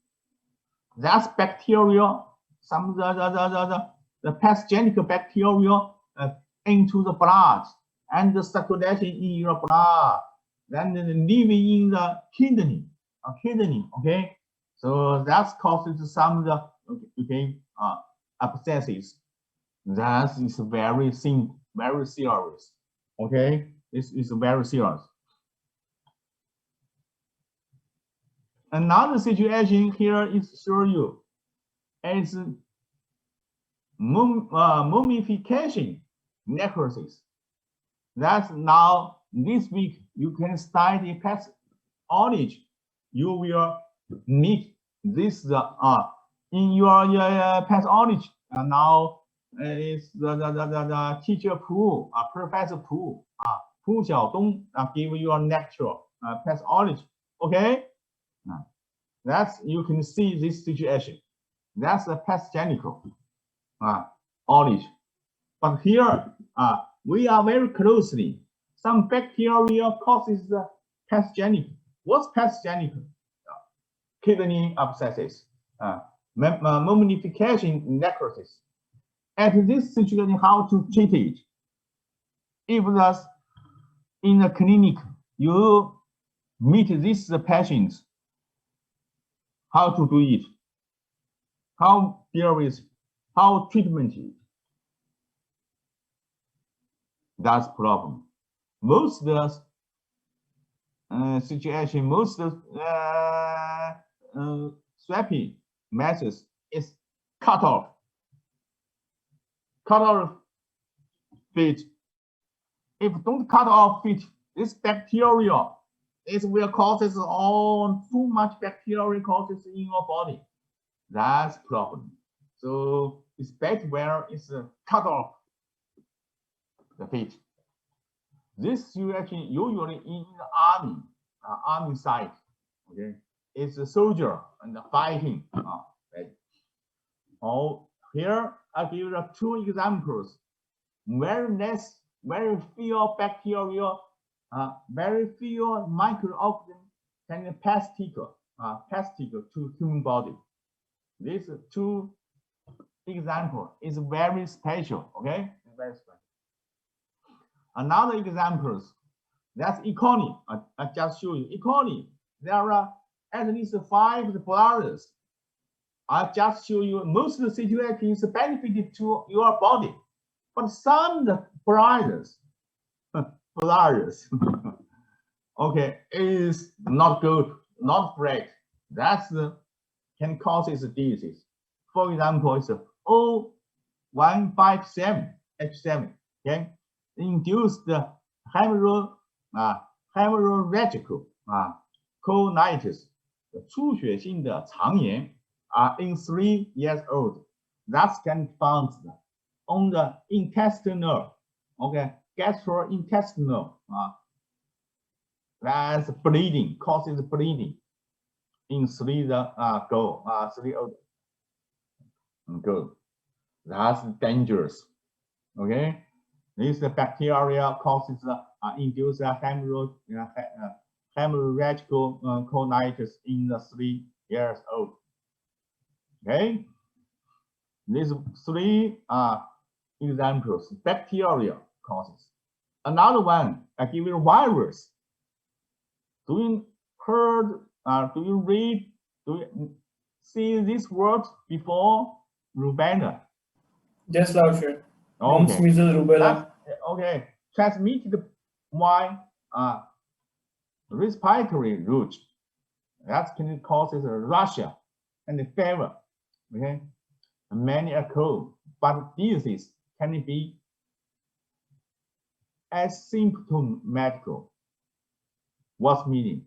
Speaker 1: That's bacteria, some the pathogenic bacteria into the blood and the circulation in your blood, then living in the kidney, okay. So that causes some of the abscesses. That is very serious. Okay, this is very serious. Another situation here is show you is mummification necrosis. That's now this week you can study pathology. You will meet this in your pathology. Now is the teacher Pu, Professor Pu, Pu Xiaodong give you a lecture pathology. Okay, that's you can see this situation. That's a pathogenic knowledge. But here we are very closely. Some bacteria causes the pathogenic. What's pathogenic? Kidney abscesses, mummification necrosis. At this situation, how to treat it? If that's in the clinic, you meet these patients, how to do it? How deal with? How treatment it? That's problem. Most of the situation, most of the therapy methods is cut off feet. If don't cut off feet, this bacteria, it will causes all too much bacteria causes in your body. That's problem. So it's better where it's cut off the feet. This situation usually in the army side. Okay, it's a soldier and fighting. Right. Here I give you two examples. Very few bacteria, very few microorganisms can pass to human body. These two example is very special. Okay, very special. Another examples, that's E. coli. I just show you E. coli. There are at least 5 brothers. I just show you most of the situations benefited to your body, but some the brothers, okay, is not good. not spread. That's can cause disease. For example, it's O157H7. Okay, induced hemorrhagic colitis 出血性的肠炎 in 3 years old. That can be found on the intestinal, okay, gastrointestinal. That's bleeding, causes bleeding in 3 old. Good. That's dangerous. Okay, this bacteria causes induce hemorrhagic colitis in the 3 years old. Okay, these 3 examples. Bacteria causes. Another one, I give you a virus. Do you heard? Do you read? Do you see this word before? Rubella.
Speaker 2: Yes, Laoshi.
Speaker 1: Okay.
Speaker 2: Measles, rubella.
Speaker 1: Okay. Transmitted by respiratory route. That can cause rash and fever. Okay. Many occur, but disease can be asymptomatic. What's meaning?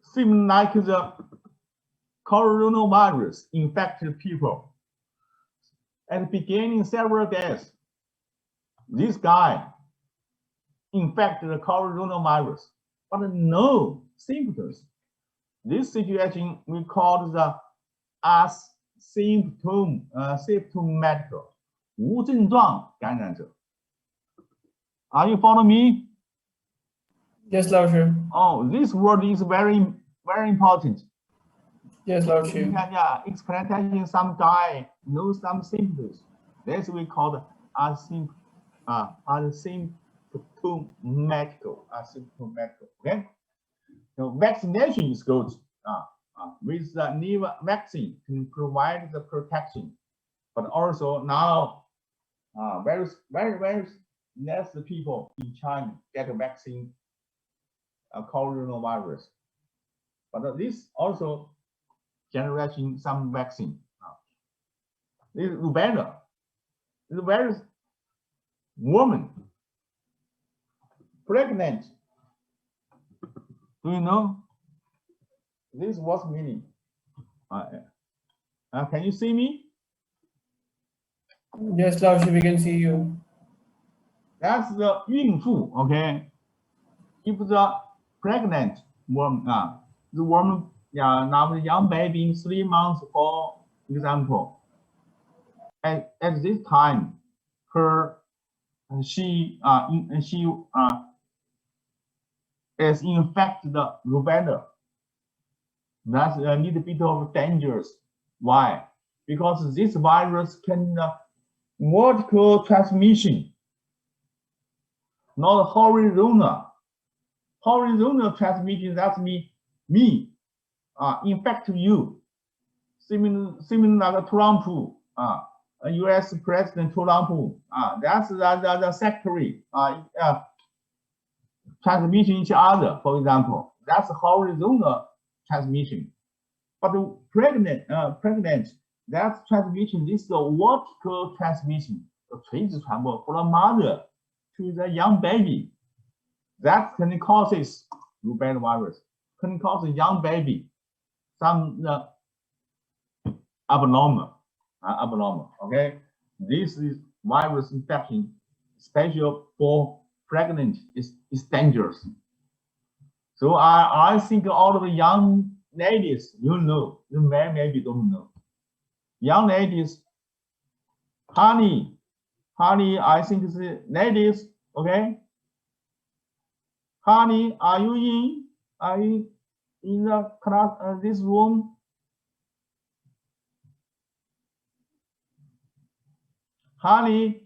Speaker 1: Seems like the coronavirus infected people. At the beginning, several days, this guy infected the coronavirus, but no symptoms. This situation we call the asymptomatic 无症状感染者。Are you follow me?
Speaker 2: Yes, Laoshi.
Speaker 1: Oh, this word is very, very important.
Speaker 2: Yes,
Speaker 1: You
Speaker 2: Laoshi.
Speaker 1: can explantation some guy knows some symptoms. That's we call asymptomatic. Okay. So vaccination is good. With the new vaccine can provide the protection, but also now very less people in China get a vaccine, coronavirus. But this also generating some vaccine. This rubella is a very woman pregnant. Do you know? This was meaning. Can you see me?
Speaker 2: Yes, Laoshi, we can see you.
Speaker 1: That's the 孕妇, okay? If the pregnant woman, the woman, now the young baby in 3 months, for example, at this time, she is infected the rubella. That's a little bit of dangerous. Why? Because this virus can vertical transmission, not horizontal. Horizontal transmission, that's me infect you. Similar like Trump, U.S. President Trump. That's the secretary transmission each other, for example. That's horizontal transmission. But pregnant, that's transmission. This is a vertical transmission, 垂直传播 from mother to the young baby. That can cause rubella virus, can cause a young baby some abnormal. Okay, this is virus infection, especially for pregnant, is dangerous. So I think all of the young ladies, you know, the men maybe don't know. Young ladies, honey, I think it's ladies, okay? Honey, are you in the class, this room? Honey,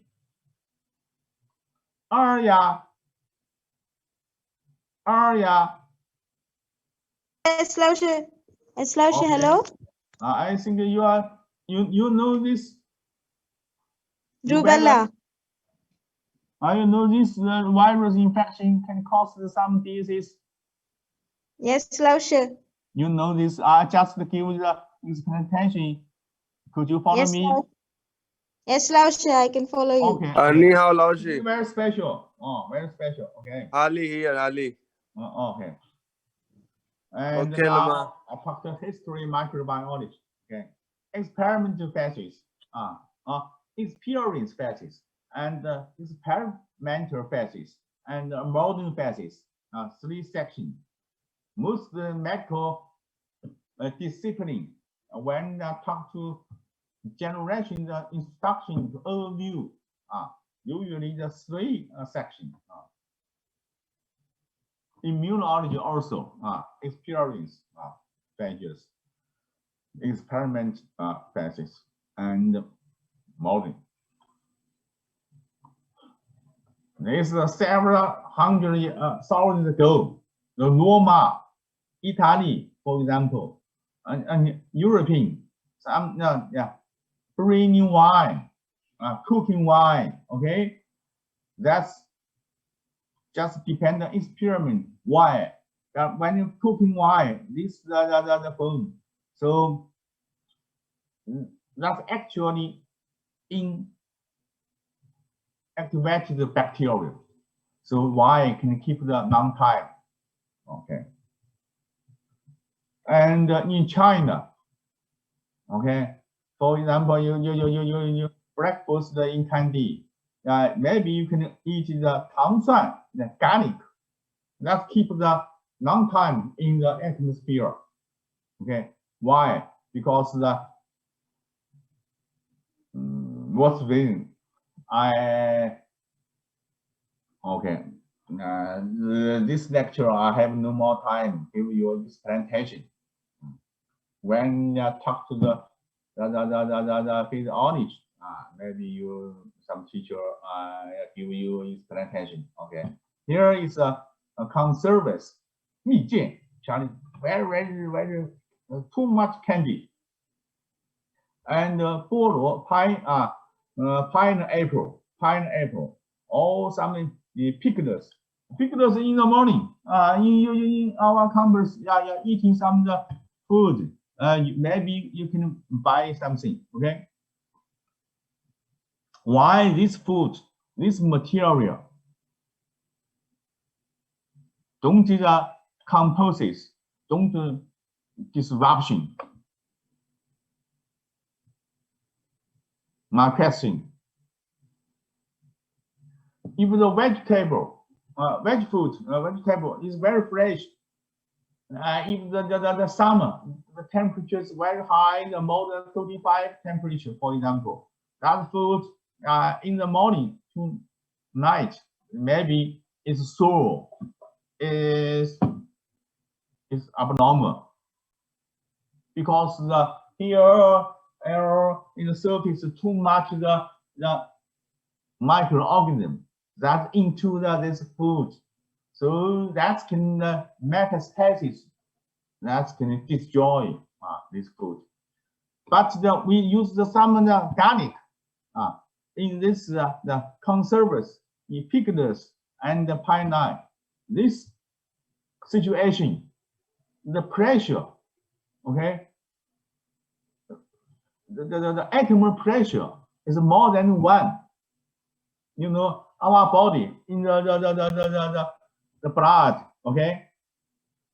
Speaker 1: Arya.
Speaker 5: Yes, Laoshi. Yes, Laoshi,
Speaker 1: Okay.
Speaker 5: hello.
Speaker 1: I think you know this
Speaker 5: Rubella.
Speaker 1: You know this virus infection can cause some disease.
Speaker 5: Yes, Laoshi.
Speaker 1: You know this. I just give the explanation. Could you follow
Speaker 5: Yes,
Speaker 1: me?
Speaker 5: Lao- Yes, Laoshi, I can follow you.
Speaker 1: Okay.
Speaker 7: Ni hao, Lao Shi.
Speaker 1: Very special. Oh, very special. Okay.
Speaker 7: Ali here, Ali.
Speaker 1: Okay. And
Speaker 7: Okay,
Speaker 1: now
Speaker 7: Lama.
Speaker 1: I talk the history microbiology. Okay. Experimental phases. Experience phases and experimental phases and modern phases. 3 sections. Most medical discipline when talk to generation the instruction to overview usually the 3 sections. Immunology also experience phases, experiment phases, and modern. This is several hundred thousands ago. The Roma, Italy, for example, and European, some bringing wine, cooking wine. Okay, that's just depend on experiment. Why? When you cooking wine, this the food. So that's actually activate the bacteria. So why can keep the long time? Okay. And in China, okay, for example, you breakfast in candy. Maybe you can eat the tangshan, the garlic. That keep the long time in the atmosphere. Okay, why? Because the what's the reason? This lecture I have no more time. Give you this presentation. When talk to the physiology, maybe you some teacher give you his presentation. Okay, here is a conserves 蜜饯, very too much candy. And 菠萝 pineapple, all something pickles in the morning. In our campus, eating some food. Maybe you can buy something. Okay. Why this food, this material don't composes, don't disruption? My question: if the vegetable is very fresh, if the summer the temperature is very high, the more than 35 temperature, for example, that food in the morning to night maybe is sour, is abnormal, because the air in the surface too much the microorganism that into this food, so that can metastasis, that can destroy this food. But we use some garlic in this the conserves, the pickles and the pineapple. This situation, the pressure, okay, the atmospheric pressure is more than 1. You know, our body in the blood, okay?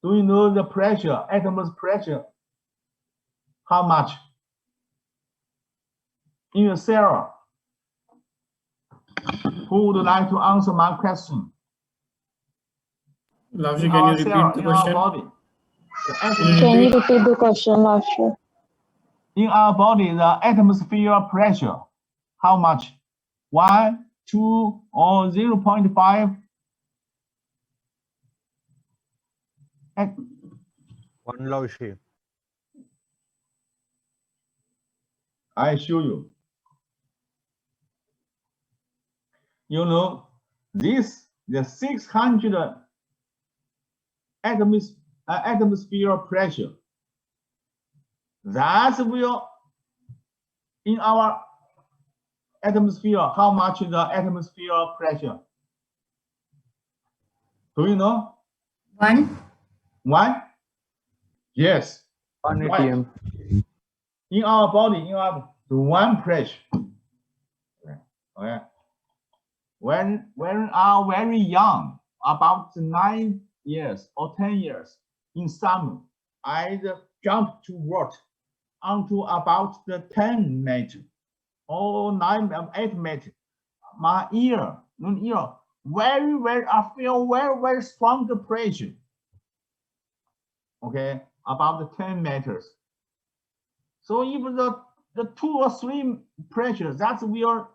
Speaker 1: Do you know the pressure, atmospheric pressure? How much? In a cell. Who would like to answer my question?
Speaker 2: Laoshi, can you repeat the question?
Speaker 8: Can you repeat the question, Laoshi?
Speaker 1: In our body, the atmosphere pressure, how much? 1, 2, or 0.5?
Speaker 9: 1 Laoshi.
Speaker 1: I show you. You know, this the 600 atmosphere pressure. That will in our atmosphere. How much is the atmosphere pressure? Do you know?
Speaker 4: 1.
Speaker 1: One? Yes.
Speaker 9: 1
Speaker 1: Right.
Speaker 9: atm.
Speaker 1: In our body, the one pressure. Okay. When are very young, about 9 years or 10 years, in summer, I jump to water onto about the 10 meter or 8 meter. My ear, I feel very strong pressure. Okay, about the 10 meters. So even the 2 or 3 pressure, that's your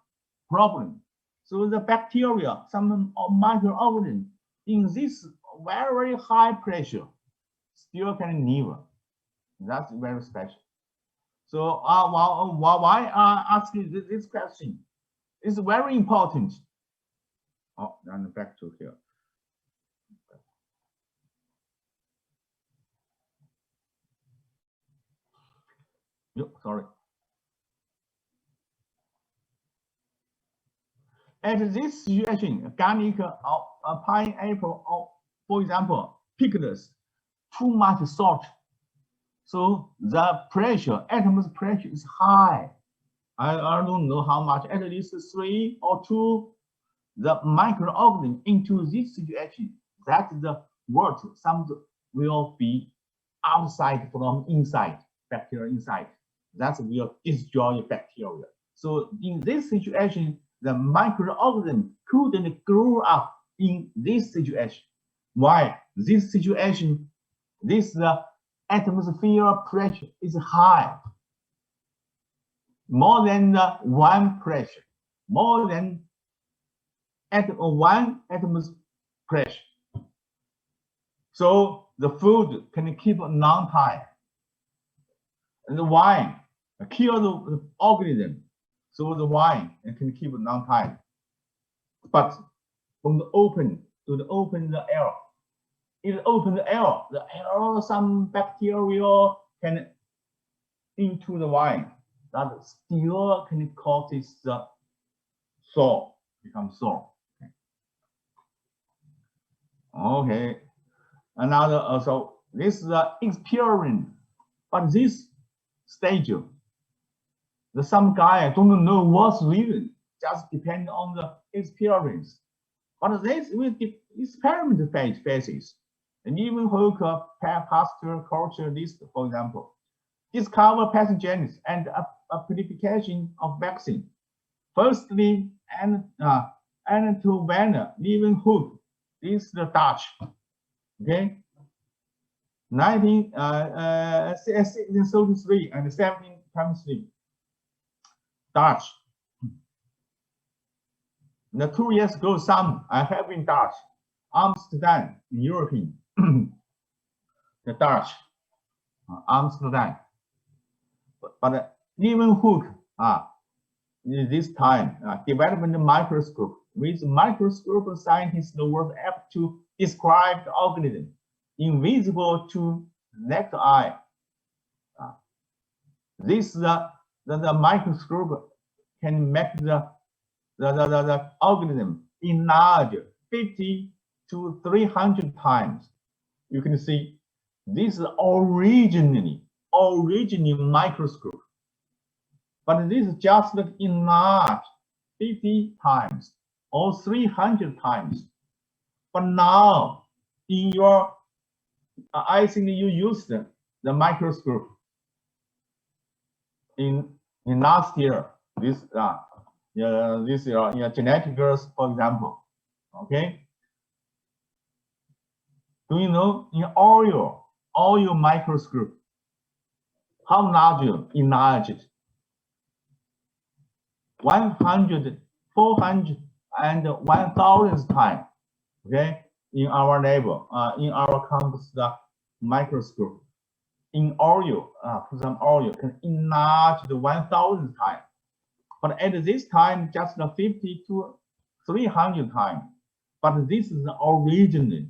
Speaker 1: problem. So the bacteria, some microorganisms in this very high pressure still can live. That's very special. So why I ask you this question? It's very important. Oh, and back to here. Sorry. At this situation, garlic, pineapple, or for example, pickles, too much salt. So the pressure, atmospheric pressure is high. I don't know how much, at least 3 or 2, the microorganism into this situation, that the water, some will be outside from inside, bacteria inside. That will destroy bacteria. So in this situation, the microorganism couldn't grow up in this situation. Why? This situation, this atmosphere pressure is high, more than the 1 pressure, more than at 1 atmosphere pressure. So the food can keep a long time. And the wine kill the organism. So the wine can keep a long time. But from the open to the open the air, if open the air, some bacteria can into the wine that still can cause the sore, become sore. Okay. Another also, this is the experience, but this stage, some guy don't know what's reason, just depend on the experience. But this will be experiment phases. And even Hooker, Pasteur, culture list, for example, discover pathogens and application of vaccine. Firstly, and to Werner, Leeuwenhoek, this is the Dutch. Okay, 1633 and 1723, Dutch. The 2 years ago, I have been Dutch, Amsterdam, European, the Dutch, Amsterdam. But Leeuwenhoek, this time, developed the microscope. With microscope, scientists were able to describe the organism invisible to naked eye. This the microscope can make the organism enlarge 50 to 300 times. You can see this is originally microscope, but this is just enlarged 50 times or 300 times. But now in your, I think you used the microscope in last year, this year in genetics, for example. Okay. Do you know in oil microscope, how large enlarged? 100, 400, and 1,000 times. Okay, in our label, in our campus, the microscope in oil, for some oil can enlarge the 1,000 times, but at this time just 50 to 300 times. But this is the original,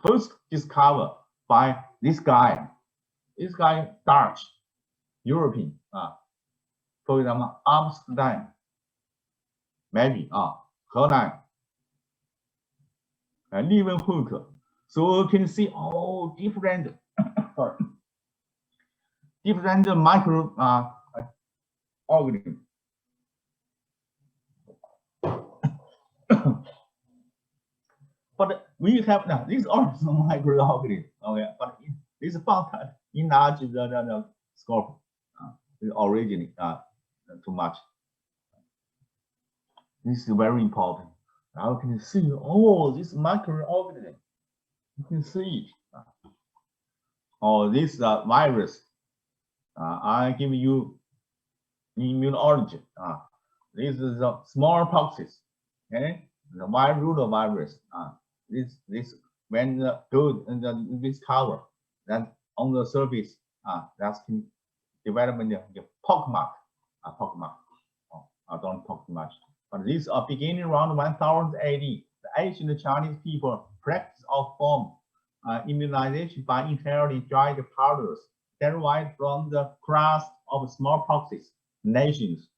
Speaker 1: first discovered by this guy. This guy Dutch, European, for example, Amsterdam, maybe荷兰. Leeuwenhoek. So you can see all different, sorry, different micro organisms. But we have now these are some microorganisms. Okay, but this is found in large the scope. The origin too much. This is very important. Now you can see all this microorganism. You can see it. Oh, this virus. I give you immunology. This is the smallpox. Okay, the viral virus. This when good and this cover, then on the surface, that's development the pockmark. Pockmark. Oh, I don't talk too much. But these are beginning around 1000 AD. The ancient Chinese people practice or form immunization by inhaling dried powders derived from the crust of smallpox nations.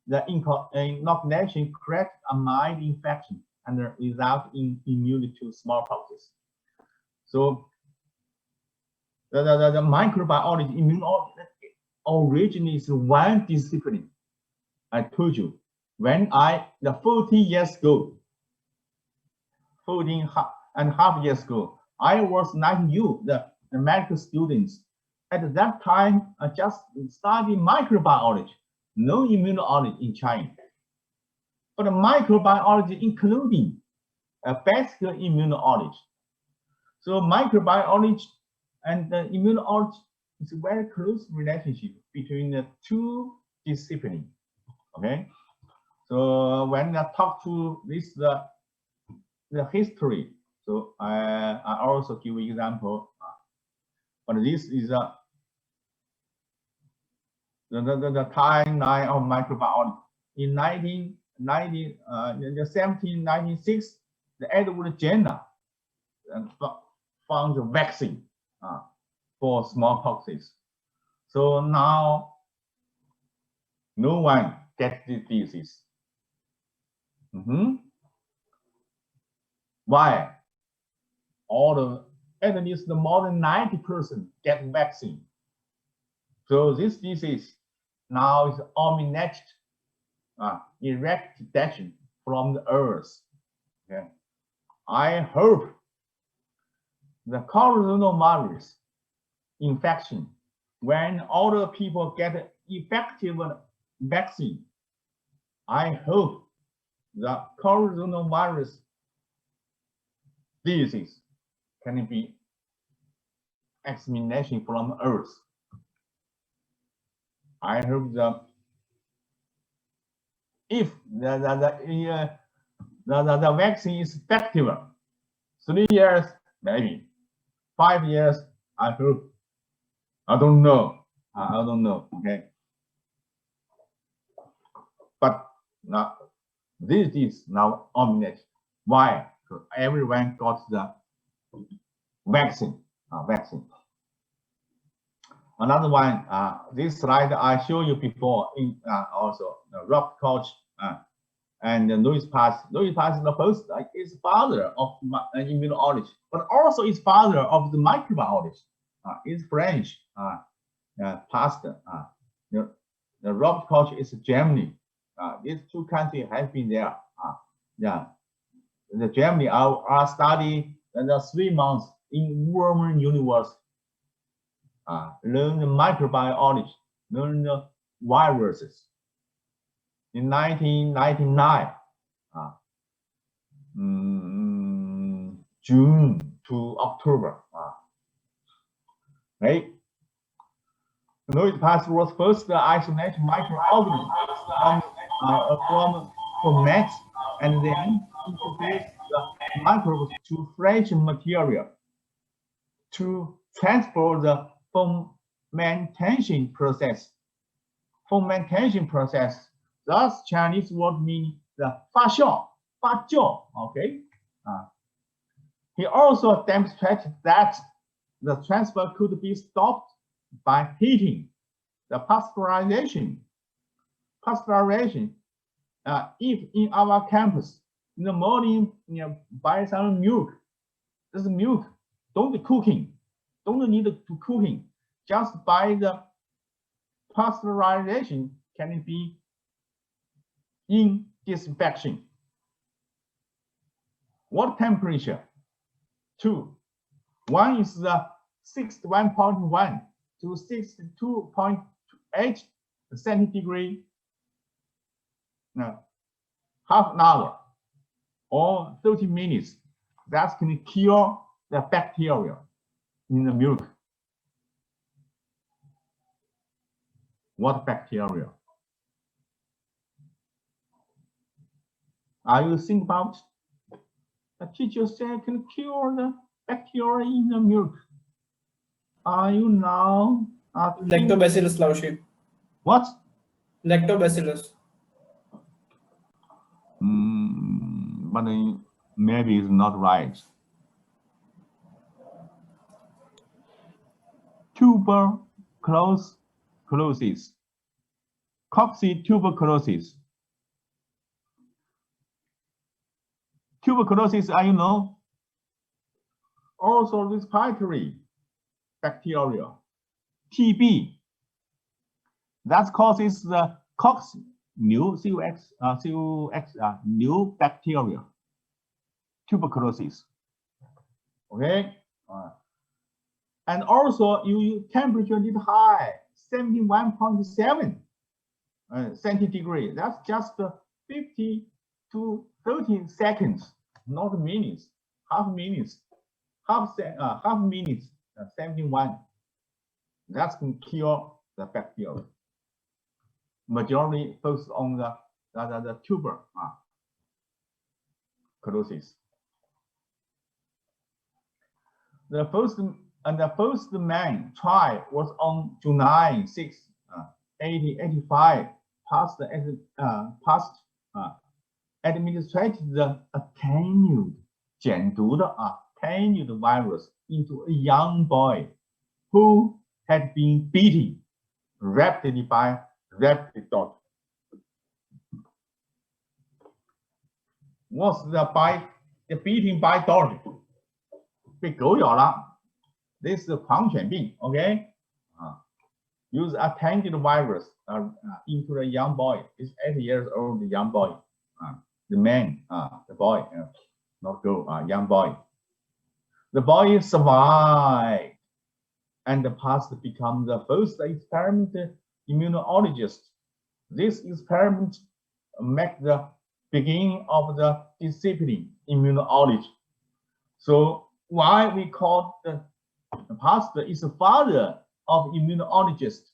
Speaker 1: The inoculation creates a mild infection and result in immunity to smallpox. So the microbiology, immunology, origin is one discipline. I told you when the 40 years ago, 14 and a half years ago, I was like you, the medical students. At that time, I just studied microbiology, no immunology in China. But microbiology including basic immunology. So microbiology and immunology is a very close relationship between the two disciplines. Okay. So when I talk to this the history, so I also give an example. But this is the timeline of microbiology. In 1796, the Edward Jenner found the vaccine for smallpox. So now no one gets this disease. Why? At least more than 90% get vaccine. So this disease now is eliminated, eradication from the earth. Okay. I hope the coronavirus infection, when all the people get effective vaccine, I hope the coronavirus disease can be extermination from earth. I hope that if the vaccine is effective, 3 years, maybe 5 years, I hope. I don't know. I don't know. Okay. But now this is now ominous. Why? Because everyone got the vaccine. Another one, this slide I showed you before in also Robert Koch and Louis Pasteur. Louis Pasteur both is father of immunology, but also is father of the microbiology. Is French. Pasteur. The Robert Koch is Germany. These two countries have been there. The Germany are studying the 3 months in Wuhan University. Learn the microbiology, learn the viruses. In 1999, June to October. Right? Louis Pasteur was first isolated microorganism from mats, and then introduced the microbes to fresh material to transport the fermentation process. Thus Chinese word meaning the 发酵, okay. He also demonstrated that the transfer could be stopped by heating, the pasteurization. If in our campus in the morning buy some milk, this milk don't cooking, don't need to cooking. Just by the pasteurization can it be in disinfection. What temperature? 2. One is the 61.1 to 62.8 centigrade. Now, half an hour or 30 minutes. That can cure the bacteria in the milk. What bacteria? Are you think about? The teacher said can cure the bacteria in the milk. Are you now?
Speaker 2: Lactobacillus, Laushi.
Speaker 1: What?
Speaker 2: Lactobacillus.
Speaker 1: But maybe it's not right. Tuberculosis. Cocci-tuberculosis. Tuberculosis, you know, also respiratory bacteria, TB. That causes the COX, new new bacteria, tuberculosis. Okay, and also you temperature need high, 71.7 centigrade. That's just 50 to 30 seconds, not minutes. Half minutes, half minutes, 71. That can cure the bacteria. Majority focus on the tuberculosis. The first man trial was on July 6, 1885. Administered the attenuated 减毒的 attenuated virus into a young boy who had been beaten rapidly by rabid dog. Was the beating by dog? 被狗咬了， this is 狂犬病 ，OK？ use attenuated virus into the young boy. It's 8 years old young boy. The man, the boy, not girl, young boy. The boy survived and passed to become the first experiment immunologist. This experiment marked the beginning of the discipline immunology. So why we call the pastor is the father of immunologist?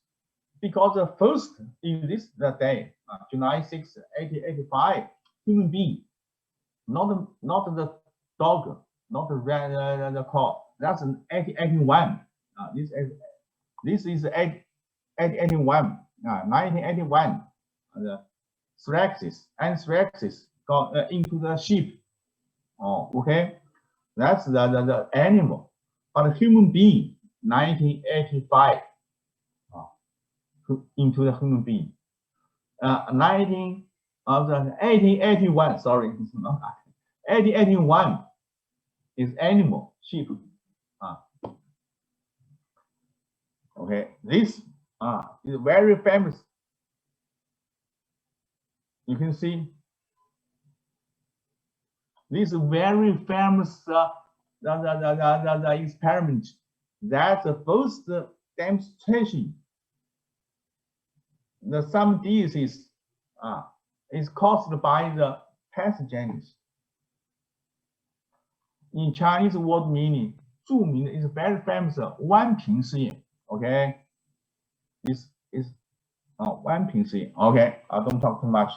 Speaker 1: Because the first in this day, July 6, 1885, human being, not the dog, not the rat, the cow. That's an 1881. This is 1881, 1981. The anthraxis got into the sheep. Oh, okay, that's the animal. But human being, 1985. Into the human being. 1881, sorry, 1881 is animal, sheep. Okay, this is very famous. You can see this very famous the experiment. That's the first demonstration. Some diseases is caused by the pathogens. In Chinese word meaning, 著名 is very famous 湾平实验. Okay, this is 湾平实验. Okay, I don't talk too much.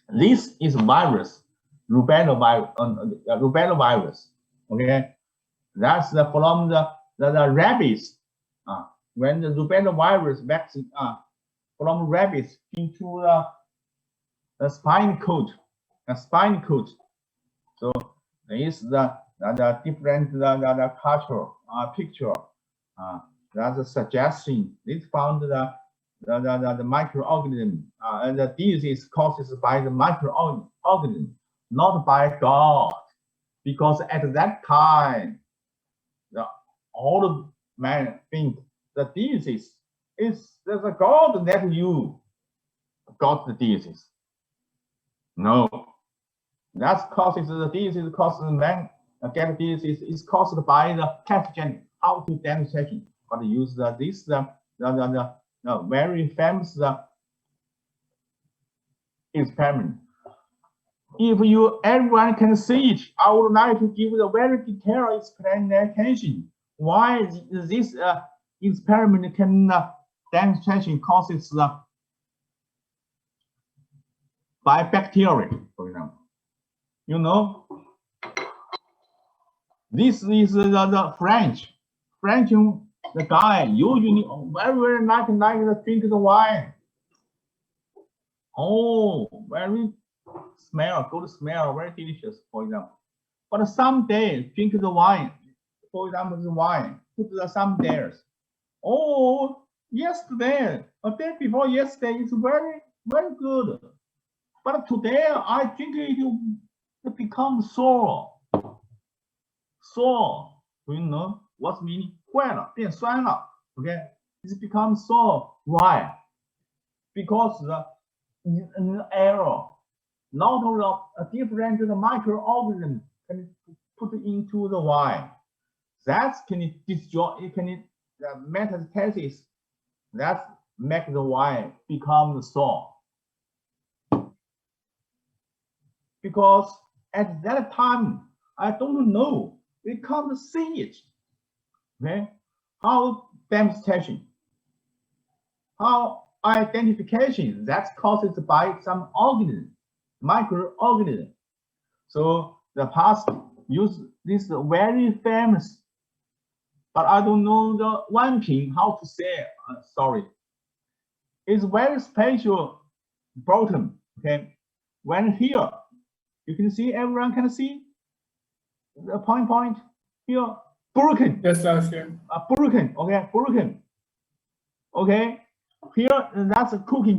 Speaker 1: This is virus, rubella virus. Okay, that's from the rabies. When the rubella virus vaccine from rabies into the spine cord, So is the different culture picture. That's a suggestion. It's found the microorganism and the disease causes by the microorganism, not by God, because at that time all the men think the disease is there's a God that you got the disease. No, that's causes the disease causes man get disease is caused by the pathogen out to demonstration. But use the very famous experiment. If everyone can see it, I would like to give a very detailed explanation why this experiment can demonstration causes by bacteria, for example. You know, this is the French, the guy usually very like to drink the wine. Oh, very good smell, very delicious, for example. But someday drink the wine, for example, the wine, put some days. Oh, yesterday, a day before yesterday, it's very, very good. But today I drink it becomes sour. Sour, do you know what's meaning? 坏了，变酸了. Okay, it becomes sour. Why? Because the error, not only a different microorganism can put into the wine. That can destroy. It can metastasis. That make the wine become sour. Because at that time I don't know. We can't see it. Okay, how demonstration, how identification that's caused by some organism, microorganism. So the past use this very famous, but I don't know the one thing how to say. Sorry, it's very special bottom. Okay, when here you can see, everyone can see the point here, broken.
Speaker 2: Yes, Laoshi.
Speaker 1: Broken. Okay, broken. Okay, here that's cooking.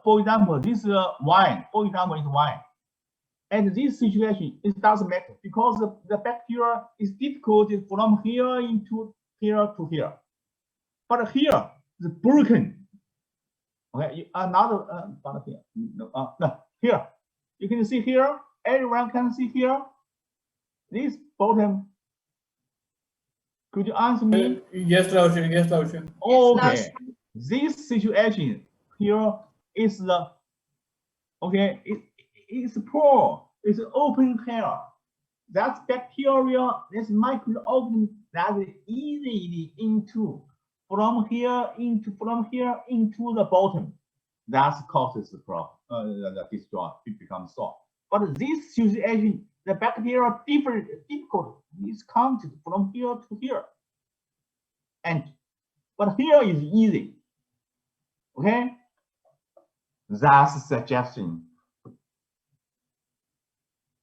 Speaker 1: For example, this wine. For example, is wine. And this situation, it doesn't matter because the bacteria is difficult from here into here to here. But here is broken. Okay, another but here. No, here you can see here. Everyone can see here. This bottom. Could you answer me?
Speaker 2: Yes, Laoshi. Yes, Laoshi.
Speaker 1: Okay. This situation here is the okay. It's poor. It's open here. That's bacteria. This microorganism that is easily into from here into the bottom. That causes the problem. The destroy. It becomes soft. But this situation, the bacteria difficult is counted from here to here. But here is easy. Okay? That's a suggestion.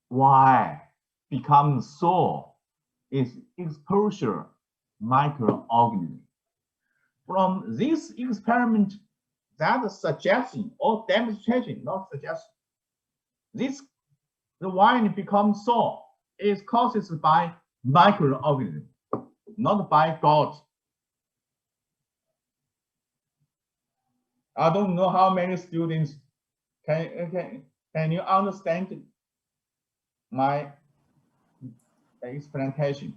Speaker 1: Why becomes sore is exposure microorganism. From this experiment, that suggestion or demonstration, not suggestion. The wine becomes sour is caused by microorganism, not by God. I don't know how many students can you understand my explanation?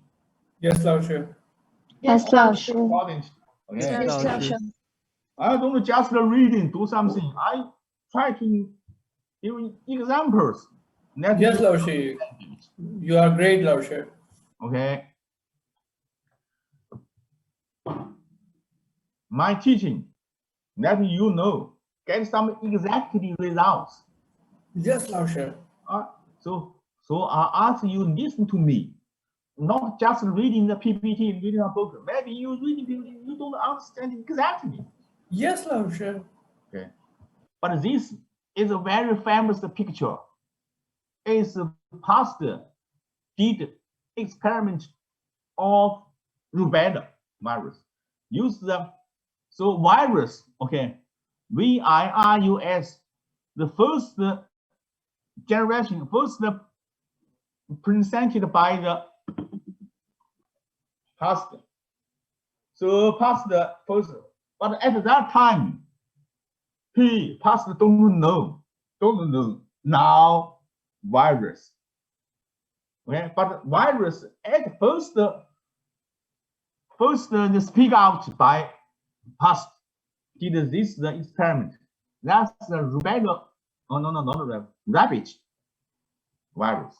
Speaker 2: Yes, Laoshi.
Speaker 8: Yes, Laoshi.
Speaker 1: Important. Okay.
Speaker 9: Yes, Laoshi.
Speaker 1: I don't just reading, do something. I try to give examples.
Speaker 2: Yes, Laoshi. You are great, Laoshi.
Speaker 1: Okay. My teaching, that you know, get some exactly results.
Speaker 2: Yes, Laoshi.
Speaker 1: So I ask you listen to me, not just reading the PPT, reading a book. Maybe you reading you don't understand exactly.
Speaker 2: Yes, Laoshi.
Speaker 1: Okay, but this is a very famous picture. It's past did experiment of rubella virus. Use the virus. Okay, virus, the first generation, first presented by passed. So passed first, but at that time, he passed don't know now virus. Okay, but virus at first speak out by past did this the experiment. That's the rubella. Oh no, not rabbit virus.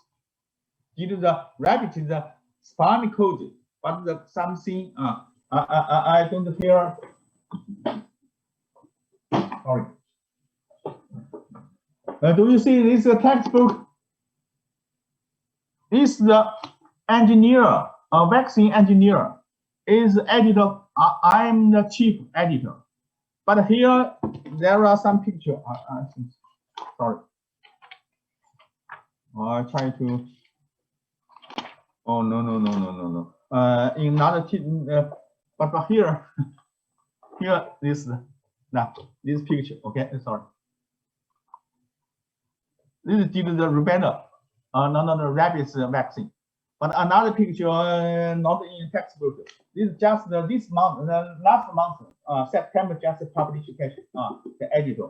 Speaker 1: Did the rabbit is the spinal cord, but the something I don't hear. Sorry. Do you see this textbook? Is the engineer, vaccine engineer, is editor. I'm the chief editor. But here there are some pictures. Sorry. I try to. Oh no. In another but here this this picture. Okay, sorry. This is due to the rubella. No, rabies vaccine. But another picture not in textbook. This is just this month, last month, September, just publication. The editor.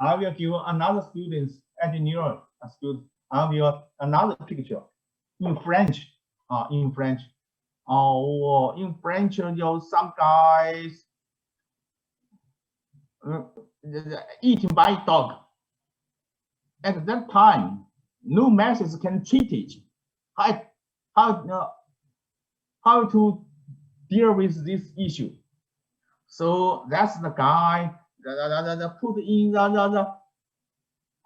Speaker 1: I will give another student's engineer student. I will another picture in French. In French. In French, some guys eaten by dog. At that time, no methods can treat it. How to deal with this issue? So that's the guy that put in the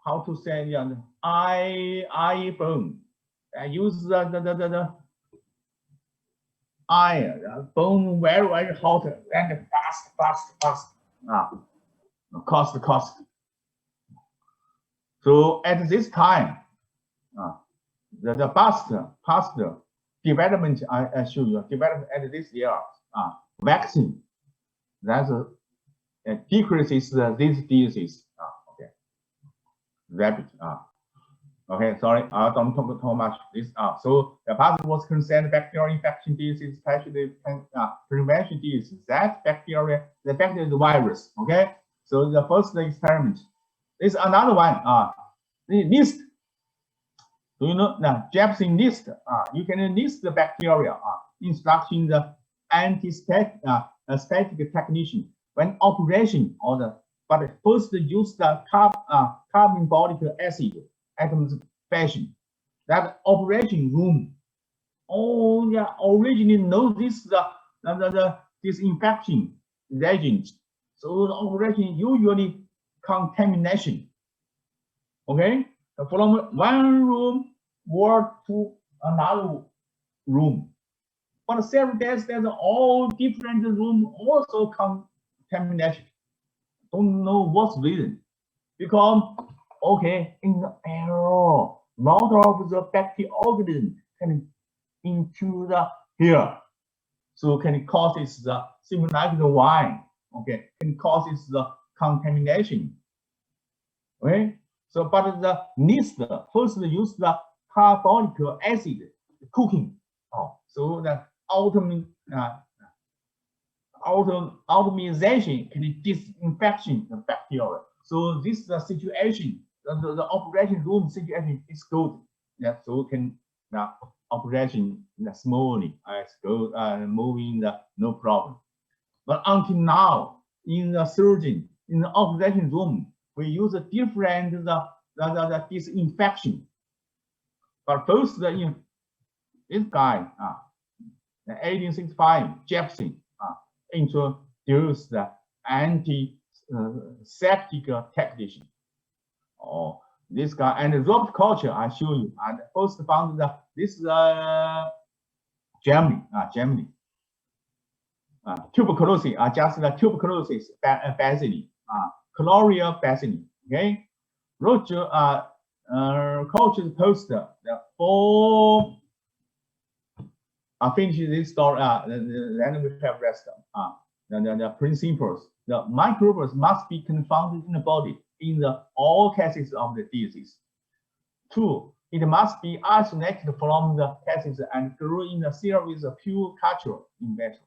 Speaker 1: how to say iPhone. Use the bone very hot and fast. Cost. So at this time, the past development I show you development at this year vaccine that decreases these diseases. Okay, rapid. Okay, sorry, I don't talk too much. This so the past was concerned bacterial infection diseases, especially prevention diseases. That bacteria, the bacteria is the virus. Okay, so the first experiment is another one. The list. Do you know now? Jefferson list. You can list the bacteria. Instruction the anti-static static technician when operation or the but first use the carbonic acid atoms fashion. That operation room. Oh yeah, originally know this the disinfection reagent. So the operation usually contamination. Okay, from one room or to another room. But several days there's all different room also contamination. Don't know what's reason. Because okay, in the air, lot of the bacterial organism can into the here. So can causes the similar like the wine. Okay, can causes the contamination. Okay, so but the needs first use the carbonic acid cooking. So the automation can disinfection the bacteria. So this the situation, the operation room situation is good. Yeah, so can the operation smoothly as go moving no problem. But until now, in the surgeon, in the operation room, we use a different the disinfection. But first this guy, the 1865 Jefferson introduced the anti-septic technician. This guy and Robert Koch, I show you, and first found this Germany. Tuberculosis, just the tuberculosis bacilli, Chloria bacilli. Okay, Roger Koch's poster, the four. I finish this story. Then we have rest. The principles. The microbes must be confounded in the body in all cases of the disease. 2. it must be isolated from the cases and grow in a series of pure culture in vitro.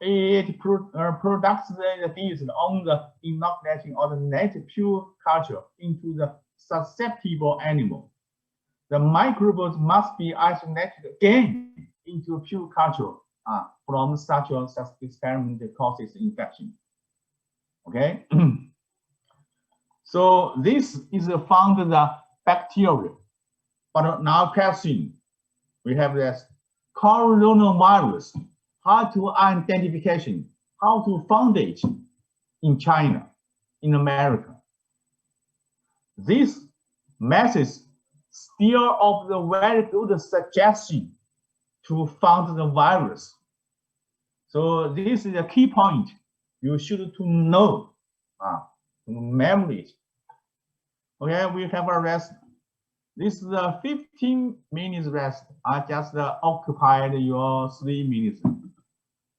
Speaker 1: It products the disease on the inoculation of the native pure culture into the susceptible animal. The microbes must be isolated again into pure culture from such a experiment that causes infection. Okay, so this is found the bacteria, but now question, we have this coronavirus, how to identification, how to find it in China, in America. This message still of the very good suggestion to find the virus. So this is a key point you should to know, to memory. Okay, we have a rest. This is a 15 minutes rest. I just occupied your 3 minutes.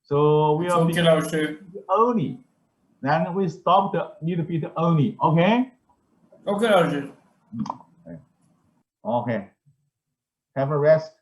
Speaker 1: So we are
Speaker 2: Okay, Laoshi.
Speaker 1: early. Then we stopped a little bit early. Okay.
Speaker 2: Okay, Laoshi.
Speaker 1: Okay. Have a rest.